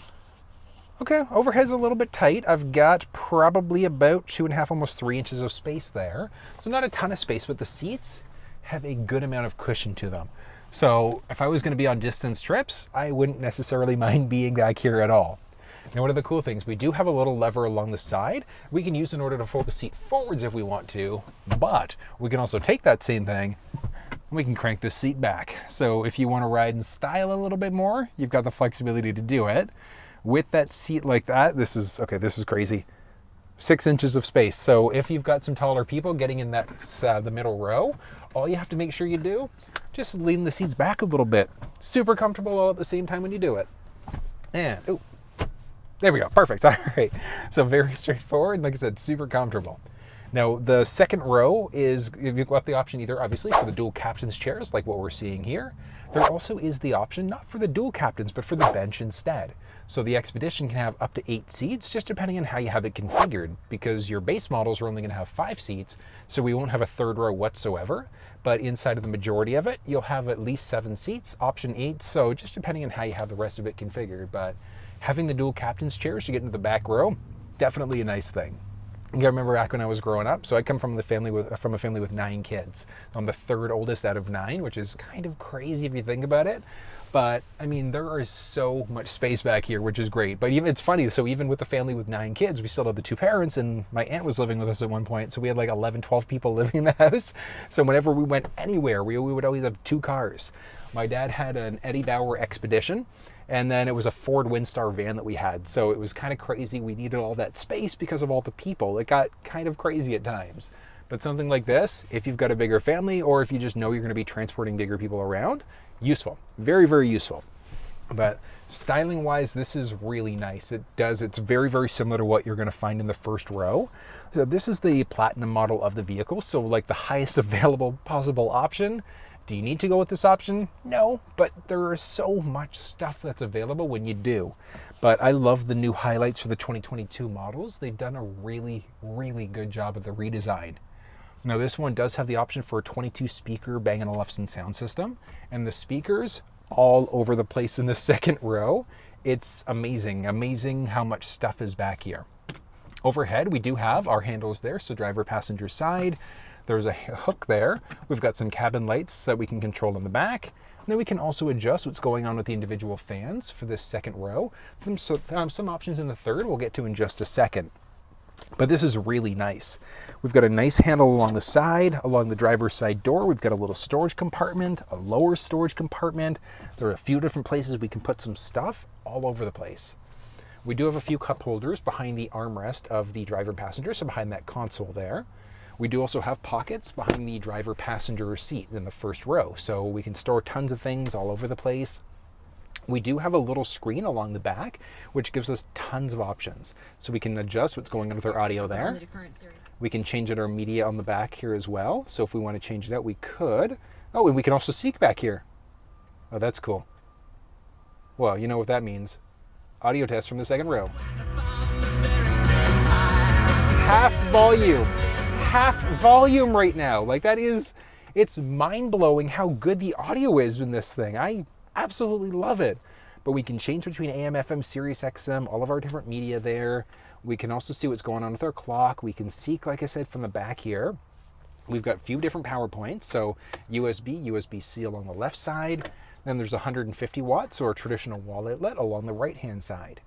okay, overhead's a little bit tight. I've got probably about 2.5, almost 3 inches of space there. So not a ton of space, but the seats have a good amount of cushion to them. So if I was going to be on distance trips, I wouldn't necessarily mind being back here at all. Now, one of the cool things, we do have a little lever along the side we can use in order to fold the seat forwards if we want to, but we can also take that same thing and we can crank the seat back. So if you want to ride in style a little bit more, you've got the flexibility to do it. With that seat like that, this is crazy. 6 inches of space. So if you've got some taller people getting in that the middle row, all you have to make sure you do, just lean the seats back a little bit. Super comfortable all at the same time when you do it. And, ooh, there we go, perfect, all right. So very straightforward, like I said, super comfortable. Now, the second row is, you've got the option either, obviously, for the dual captain's chairs, like what we're seeing here. There also is the option, not for the dual captains, but for the bench instead. So the Expedition can have up to 8 seats, just depending on how you have it configured, because your base models are only going to have 5 seats, so we won't have a third row whatsoever. But inside of the majority of it, you'll have at least 7 seats, option 8, so just depending on how you have the rest of it configured. But having the dual captain's chairs to get into the back row, definitely a nice thing. I remember back when I was growing up, so I come from a family with 9 kids. I'm the third oldest out of 9, which is kind of crazy if you think about it. But I mean, there is so much space back here, which is great. But even it's funny, so even with the family with 9 kids, we still had the 2 parents, and my aunt was living with us at one point. So we had like 11, 12 people living in the house. So whenever we went anywhere, we would always have 2 cars. My dad had an Eddie Bauer Expedition, and then it was a Ford Windstar van that we had. So it was kind of crazy. We needed all that space because of all the people. It got kind of crazy at times. But something like this, if you've got a bigger family, or if you just know you're going to be transporting bigger people around, useful. Very, very useful. But styling wise, this is really nice. It's very, very similar to what you're going to find in the first row. So this is the Platinum model of the vehicle. So like the highest available possible option. Do you need to go with this option? No, but there is so much stuff that's available when you do. But I love the new highlights for the 2022 models. They've done a really, really good job of the redesign. Now this one does have the option for a 22 speaker Bang & Olufsen sound system, and the speakers all over the place in the second row. It's amazing how much stuff is back here. Overhead, we do have our handles there, so driver passenger side. There's a hook there. We've got some cabin lights that we can control in the back. And then we can also adjust what's going on with the individual fans for this second row. Some options in the third we'll get to in just a second. But this is really nice. We've got a nice handle along the side, along the driver's side door. We've got a little storage compartment, a lower storage compartment. There are a few different places we can put some stuff all over the place. We do have a few cup holders behind the armrest of the driver and passenger, so behind that console there. We do also have pockets behind the driver passenger seat in the first row, so we can store tons of things all over the place. We do have a little screen along the back, which gives us tons of options. So we can adjust what's going on with our audio there. We can change out our media on the back here as well. So if we want to change it out, we could. Oh, and we can also seek back here. Oh, that's cool. Well, you know what that means. Audio test from the second row. Half volume right now. Like it's mind-blowing how good the audio is in this thing. I absolutely love it. But we can change between AM, FM, SiriusXM, all of our different media there. We can also see what's going on with our clock. We can seek, like I said, from the back here. We've got a few different power points. So USB, USB-C along the left side. Then there's 150 watts or a traditional wall outlet along the right-hand side.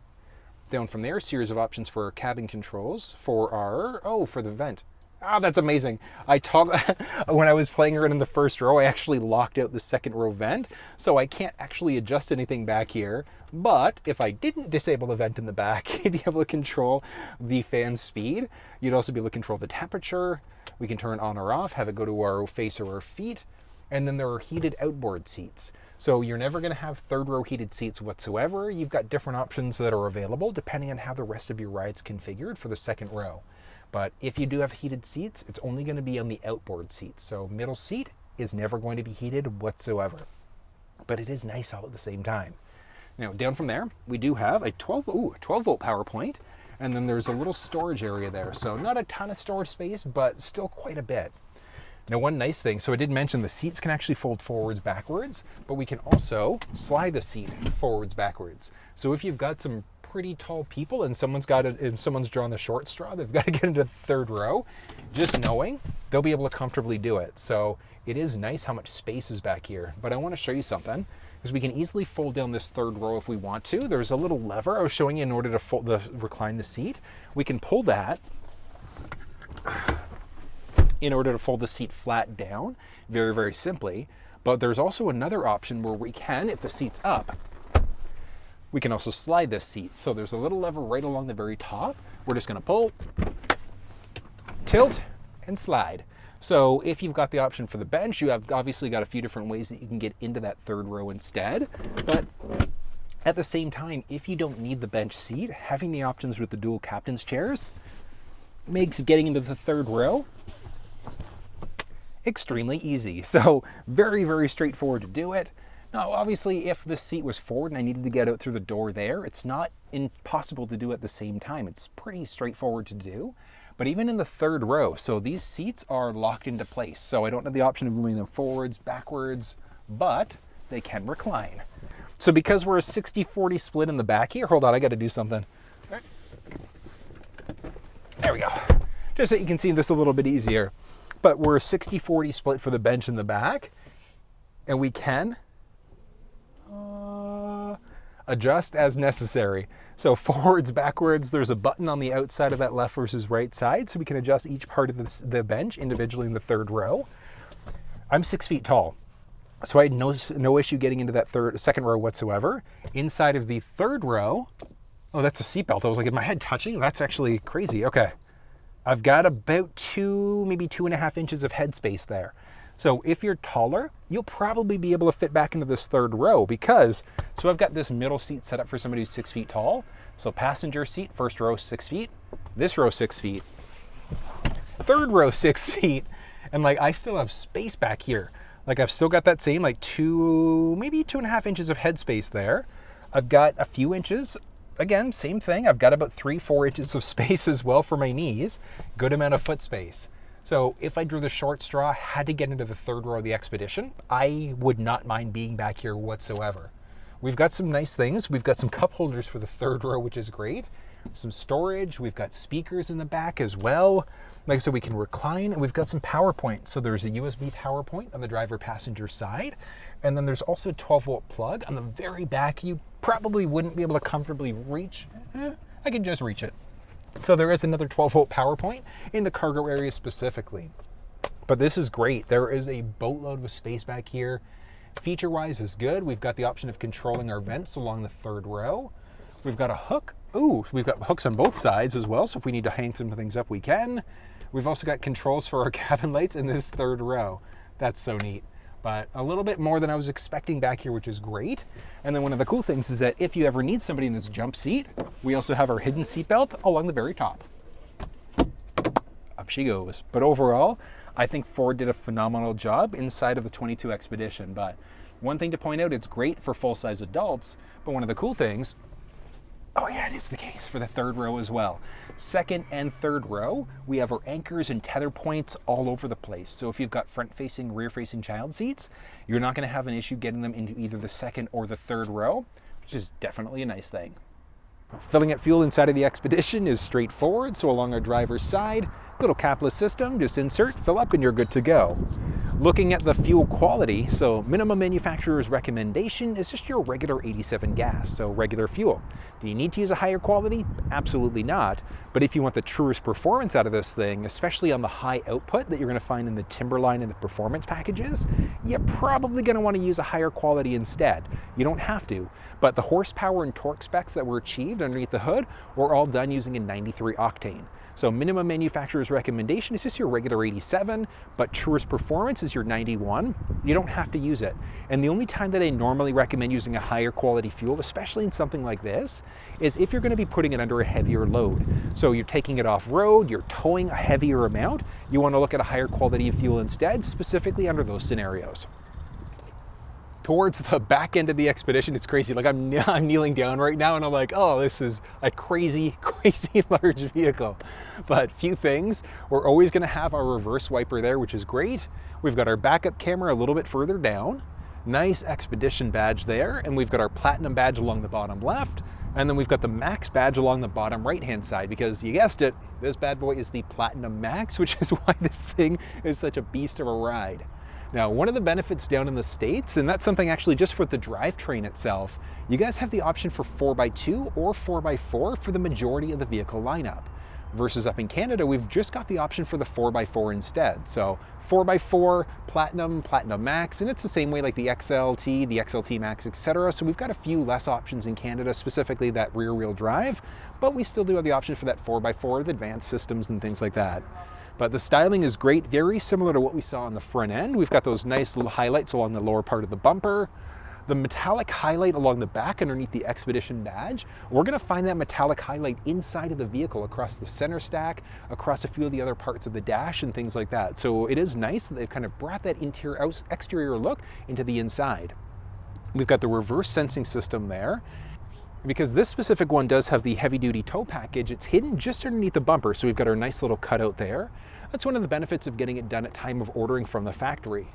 Down from there, a series of options for our cabin controls for the vent. Oh, that's amazing. When I was playing around in the first row, I actually locked out the second row vent, so I can't actually adjust anything back here. But if I didn't disable the vent in the back, you'd be able to control the fan speed. You'd also be able to control the temperature. We can turn it on or off, have it go to our face or our feet. And then there are heated outboard seats. So you're never going to have third row heated seats whatsoever. You've got different options that are available depending on how the rest of your ride's configured for the second row. But if you do have heated seats, it's only going to be on the outboard seats. So middle seat is never going to be heated whatsoever. But it is nice all at the same time. Now, down from there, we do have a 12 volt power point, and then there's a little storage area there. So not a ton of storage space, but still quite a bit. Now, one nice thing, so I did mention the seats can actually fold forwards, backwards, but we can also slide the seat forwards, backwards. So if you've got some pretty tall people and someone's drawn the short straw, they've got to get into the third row, just knowing they'll be able to comfortably do it. So it is nice how much space is back here. But I want to show you something, because we can easily fold down this third row if we want to. There's a little lever I was showing you in order to recline the seat. We can pull that in order to fold the seat flat down, very, very simply. But there's also another option where we can, if the seat's up, we can also slide this seat. So there's a little lever right along the very top. We're just gonna pull, tilt, and slide. So if you've got the option for the bench, you have obviously got a few different ways that you can get into that third row instead. But at the same time, if you don't need the bench seat, having the options with the dual captain's chairs makes getting into the third row extremely easy. So very, very straightforward to do it. Now, obviously, if the seat was forward and I needed to get out through the door there, it's not impossible to do at the same time. It's pretty straightforward to do. But even in the third row, so these seats are locked into place. So I don't have the option of moving them forwards, backwards, but they can recline. So because we're a 60-40 split in the back here, hold on, I got to do something. There we go. Just so you can see this a little bit easier. But we're a 60-40 split for the bench in the back, and we can adjust as necessary. So forwards, backwards, there's a button on the outside of that left versus right side, so we can adjust each part of the bench individually in the third row. I'm 6 feet tall, so I had no issue getting into that second row whatsoever. Inside of the third row, oh, that's a seatbelt. I was like, is my head touching? That's actually crazy. Okay. I've got about 2, maybe 2.5 inches of headspace there. So if you're taller, you'll probably be able to fit back into this third row because, so I've got this middle seat set up for somebody who's 6 feet tall. So passenger seat, first row 6 feet, this row 6 feet, third row 6 feet, and like I still have space back here. Like I've still got that same like 2, maybe 2.5 inches of headspace there. I've got a few inches. Again, same thing. I've got about 3-4 inches of space as well for my knees. Good amount of foot space. So if I drew the short straw, had to get into the third row of the Expedition, I would not mind being back here whatsoever. We've got some nice things. We've got some cup holders for the third row, which is great. Some storage. We've got speakers in the back as well. Like I said, we can recline, and we've got some power points. So there's a USB power point on the driver passenger side. And then there's also a 12-volt plug on the very back. You probably wouldn't be able to comfortably reach. I can just reach it. So there is another 12-volt power point in the cargo area specifically. But this is great. There is a boatload of space back here. Feature-wise is good. We've got the option of controlling our vents along the third row. We've got a hook. Ooh, we've got hooks on both sides as well. So if we need to hang some things up, we can. We've also got controls for our cabin lights in this third row. That's so neat. But a little bit more than I was expecting back here, which is great. And then one of the cool things is that if you ever need somebody in this jump seat, we also have our hidden seatbelt along the very top. Up she goes. But overall, I think Ford did a phenomenal job inside of the 22 Expedition. But one thing to point out, it's great for full-size adults, but one of the cool things, oh yeah, it is the case for the third row as well. Second and third row, we have our anchors and tether points all over the place. So if you've got front-facing, rear-facing child seats, you're not going to have an issue getting them into either the second or the third row, which is definitely a nice thing. Filling up fuel inside of the Expedition is straightforward. So along our driver's side, little capless system, just insert, fill up, and you're good to go. Looking at the fuel quality, so minimum manufacturer's recommendation is just your regular 87 gas, so regular fuel. Do you need to use a higher quality? Absolutely not. But if you want the truest performance out of this thing, especially on the high output that you're going to find in the Timberline and the performance packages, you're probably going to want to use a higher quality instead. You don't have to, but the horsepower and torque specs that were achieved underneath the hood were all done using a 93 octane. So minimum manufacturer's recommendation is just your regular 87, but truest performance is your 91. You don't have to use it. And the only time that I normally recommend using a higher quality fuel, especially in something like this, is if you're going to be putting it under a heavier load. So you're taking it off road, you're towing a heavier amount, you want to look at a higher quality of fuel instead, specifically under those scenarios. Towards the back end of the Expedition, it's crazy. Like I'm kneeling down right now and I'm like, oh, this is a crazy, crazy large vehicle. But few things, we're always gonna have our reverse wiper there, which is great. We've got our backup camera a little bit further down, nice Expedition badge there, and we've got our Platinum badge along the bottom left, and then we've got the Max badge along the bottom right-hand side, because you guessed it, this bad boy is the Platinum Max, which is why this thing is such a beast of a ride. Now, one of the benefits down in the States, and that's something actually just for the drivetrain itself, you guys have the option for 4x2 or 4x4 for the majority of the vehicle lineup. Versus up in Canada, we've just got the option for the 4x4 instead. So 4x4, Platinum, Platinum Max, and it's the same way like the XLT, the XLT Max, etc. So we've got a few less options in Canada, specifically that rear wheel drive, but we still do have the option for that 4x4 with advanced systems and things like that. But the styling is great, very similar to what we saw on the front end. We've got those nice little highlights along the lower part of the bumper. The metallic highlight along the back underneath the Expedition badge, we're gonna find that metallic highlight inside of the vehicle, across the center stack, across a few of the other parts of the dash and things like that. So it is nice that they've kind of brought that exterior look into the inside. We've got the reverse sensing system there. Because this specific one does have the heavy-duty tow package, it's hidden just underneath the bumper, so we've got our nice little cutout there. That's one of the benefits of getting it done at time of ordering from the factory.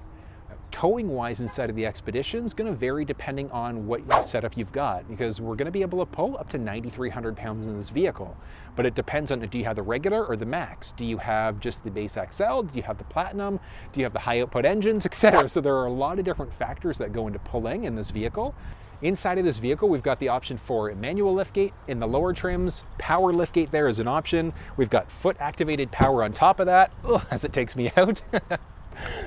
Towing-wise inside of the Expedition is going to vary depending on what setup you've got, because we're going to be able to pull up to 9,300 pounds in this vehicle. But it depends on, do you have the regular or the Max? Do you have just the base XL? Do you have the Platinum? Do you have the high-output engines, etc.? So there are a lot of different factors that go into pulling in this vehicle. Inside of this vehicle, we've got the option for a manual liftgate in the lower trims, power liftgate there is an option. We've got foot activated power on top of that, as it takes me out.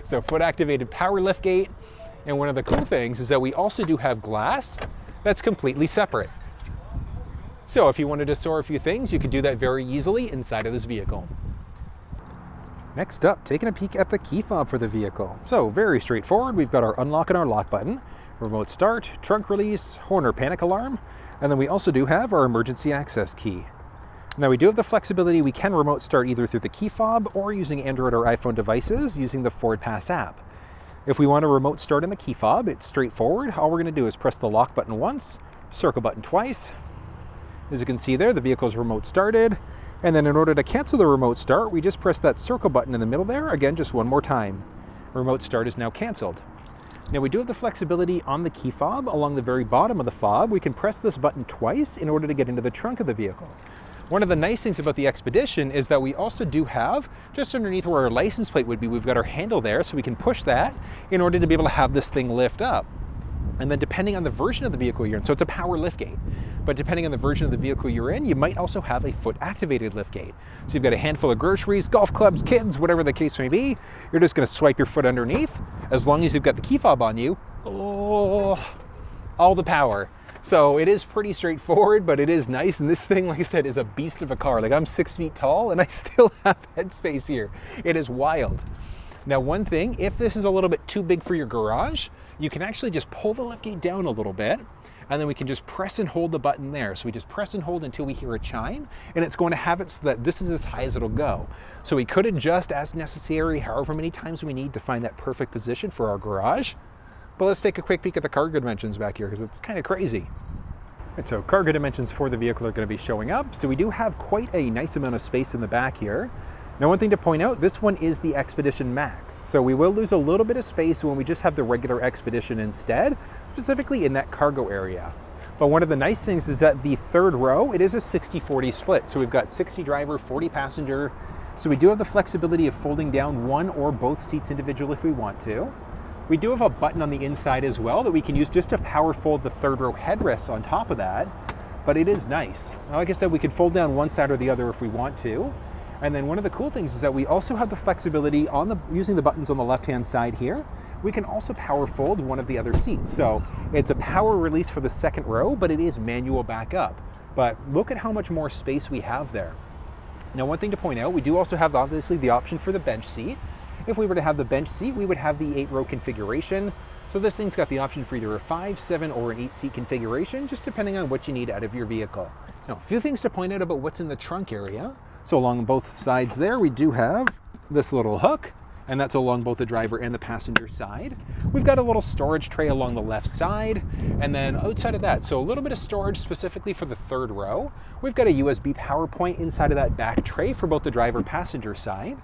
So foot activated power liftgate. And one of the cool things is that we also do have glass that's completely separate. So if you wanted to store a few things, you could do that very easily inside of this vehicle. Next up, taking a peek at the key fob for the vehicle. So very straightforward, we've got our unlock and our lock button, remote start, trunk release, horn or panic alarm, and then we also do have our emergency access key. Now we do have the flexibility, we can remote start either through the key fob or using Android or iPhone devices using the Ford Pass app. If we want to remote start in the key fob, it's straightforward. All we're going to do is press the lock button once, circle button twice. As you can see there, the vehicle is remote started. And then in order to cancel the remote start, we just press that circle button in the middle there, again, just one more time. Remote start is now canceled. Now we do have the flexibility on the key fob. Along the very bottom of the fob, we can press this button twice in order to get into the trunk of the vehicle. One of the nice things about the Expedition is that we also do have, just underneath where our license plate would be, we've got our handle there, so we can push that in order to be able to have this thing lift up. And then depending on the version of the vehicle you're in, so it's a power liftgate, but depending on the version of the vehicle you're in, you might also have a foot-activated liftgate. So you've got a handful of groceries, golf clubs, kids, whatever the case may be, you're just gonna swipe your foot underneath. As long as you've got the key fob on you, all the power. So it is pretty straightforward, but it is nice. And this thing, like I said, is a beast of a car. Like I'm 6 feet tall and I still have headspace here. It is wild. Now, one thing, if this is a little bit too big for your garage, you can actually just pull the liftgate down a little bit, and then we can just press and hold the button there. So we just press and hold until we hear a chime, and it's going to have it so that this is as high as it'll go. So we could adjust as necessary, however many times we need to find that perfect position for our garage. But let's take a quick peek at the cargo dimensions back here, because it's kind of crazy. And so cargo dimensions for the vehicle are going to be showing up. So we do have quite a nice amount of space in the back here. Now, one thing to point out, this one is the Expedition Max. So we will lose a little bit of space when we just have the regular Expedition instead, specifically in that cargo area. But one of the nice things is that the third row, it is a 60-40 split. So we've got 60 driver, 40 passenger. So we do have the flexibility of folding down one or both seats individually if we want to. We do have a button on the inside as well that we can use just to power fold the third row headrests on top of that. But it is nice. Like I said, we can fold down one side or the other if we want to. And then one of the cool things is that we also have the flexibility on using the buttons on the left-hand side here. We can also power fold one of the other seats. So it's a power release for the second row, but it is manual backup. But look at how much more space we have there. Now, one thing to point out, we do also have obviously the option for the bench seat. If we were to have the bench seat, we would have the 8-row configuration. So this thing's got the option for either a 5, 7, or an 8-seat configuration, just depending on what you need out of your vehicle. Now, a few things to point out about what's in the trunk area. So along both sides there, we do have this little hook, and that's along both the driver and the passenger side. We've got a little storage tray along the left side, and then outside of that, so a little bit of storage specifically for the 3rd row. We've got a USB power point inside of that back tray for both the driver passenger side.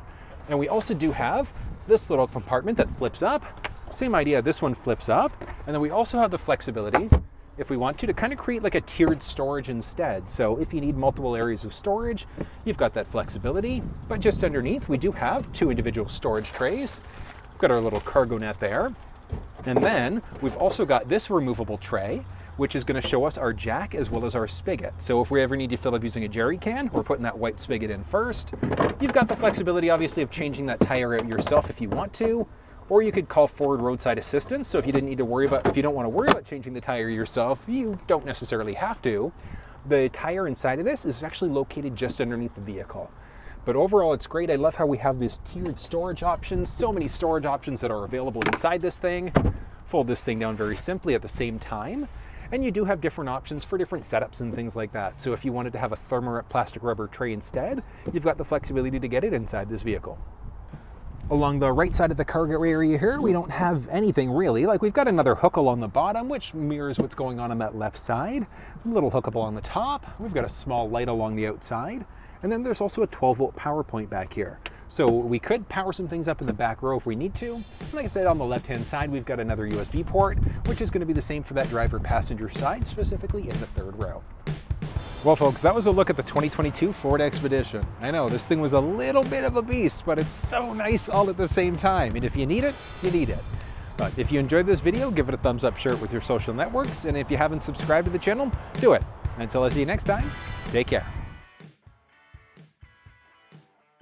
And we also do have this little compartment that flips up. Same idea, this one flips up. And then we also have the flexibility, if we want to kind of create like a tiered storage instead. So if you need multiple areas of storage, you've got that flexibility. But just underneath, we do have 2 individual storage trays. We've got our little cargo net there. And then we've also got this removable tray, which is going to show us our jack as well as our spigot. So if we ever need to fill up using a jerry can, we're putting that white spigot in first. You've got the flexibility, obviously, of changing that tire out yourself if you want to, or you could call forward roadside assistance. So if you don't want to worry about changing the tire yourself, you don't necessarily have to. The tire inside of this is actually located just underneath the vehicle. But overall, it's great. I love how we have this tiered storage options, so many storage options that are available inside this thing. Fold this thing down very simply at the same time. And you do have different options for different setups and things like that. So if you wanted to have a thermal plastic rubber tray instead, you've got the flexibility to get it inside this vehicle. Along the right side of the cargo area here, we don't have anything really. Like, we've got another hook along the bottom, which mirrors what's going on that left side. A little hook up along the top. We've got a small light along the outside. And then there's also a 12-volt power point back here. So we could power some things up in the back row if we need to. And like I said, on the left-hand side, we've got another USB port, which is going to be the same for that driver-passenger side, specifically in the 3rd row. Well, folks, that was a look at the 2022 Ford Expedition. I know, this thing was a little bit of a beast, but it's so nice all at the same time. And if you need it, you need it. But if you enjoyed this video, give it a thumbs up, share it with your social networks, and if you haven't subscribed to the channel, do it. Until I see you next time, take care.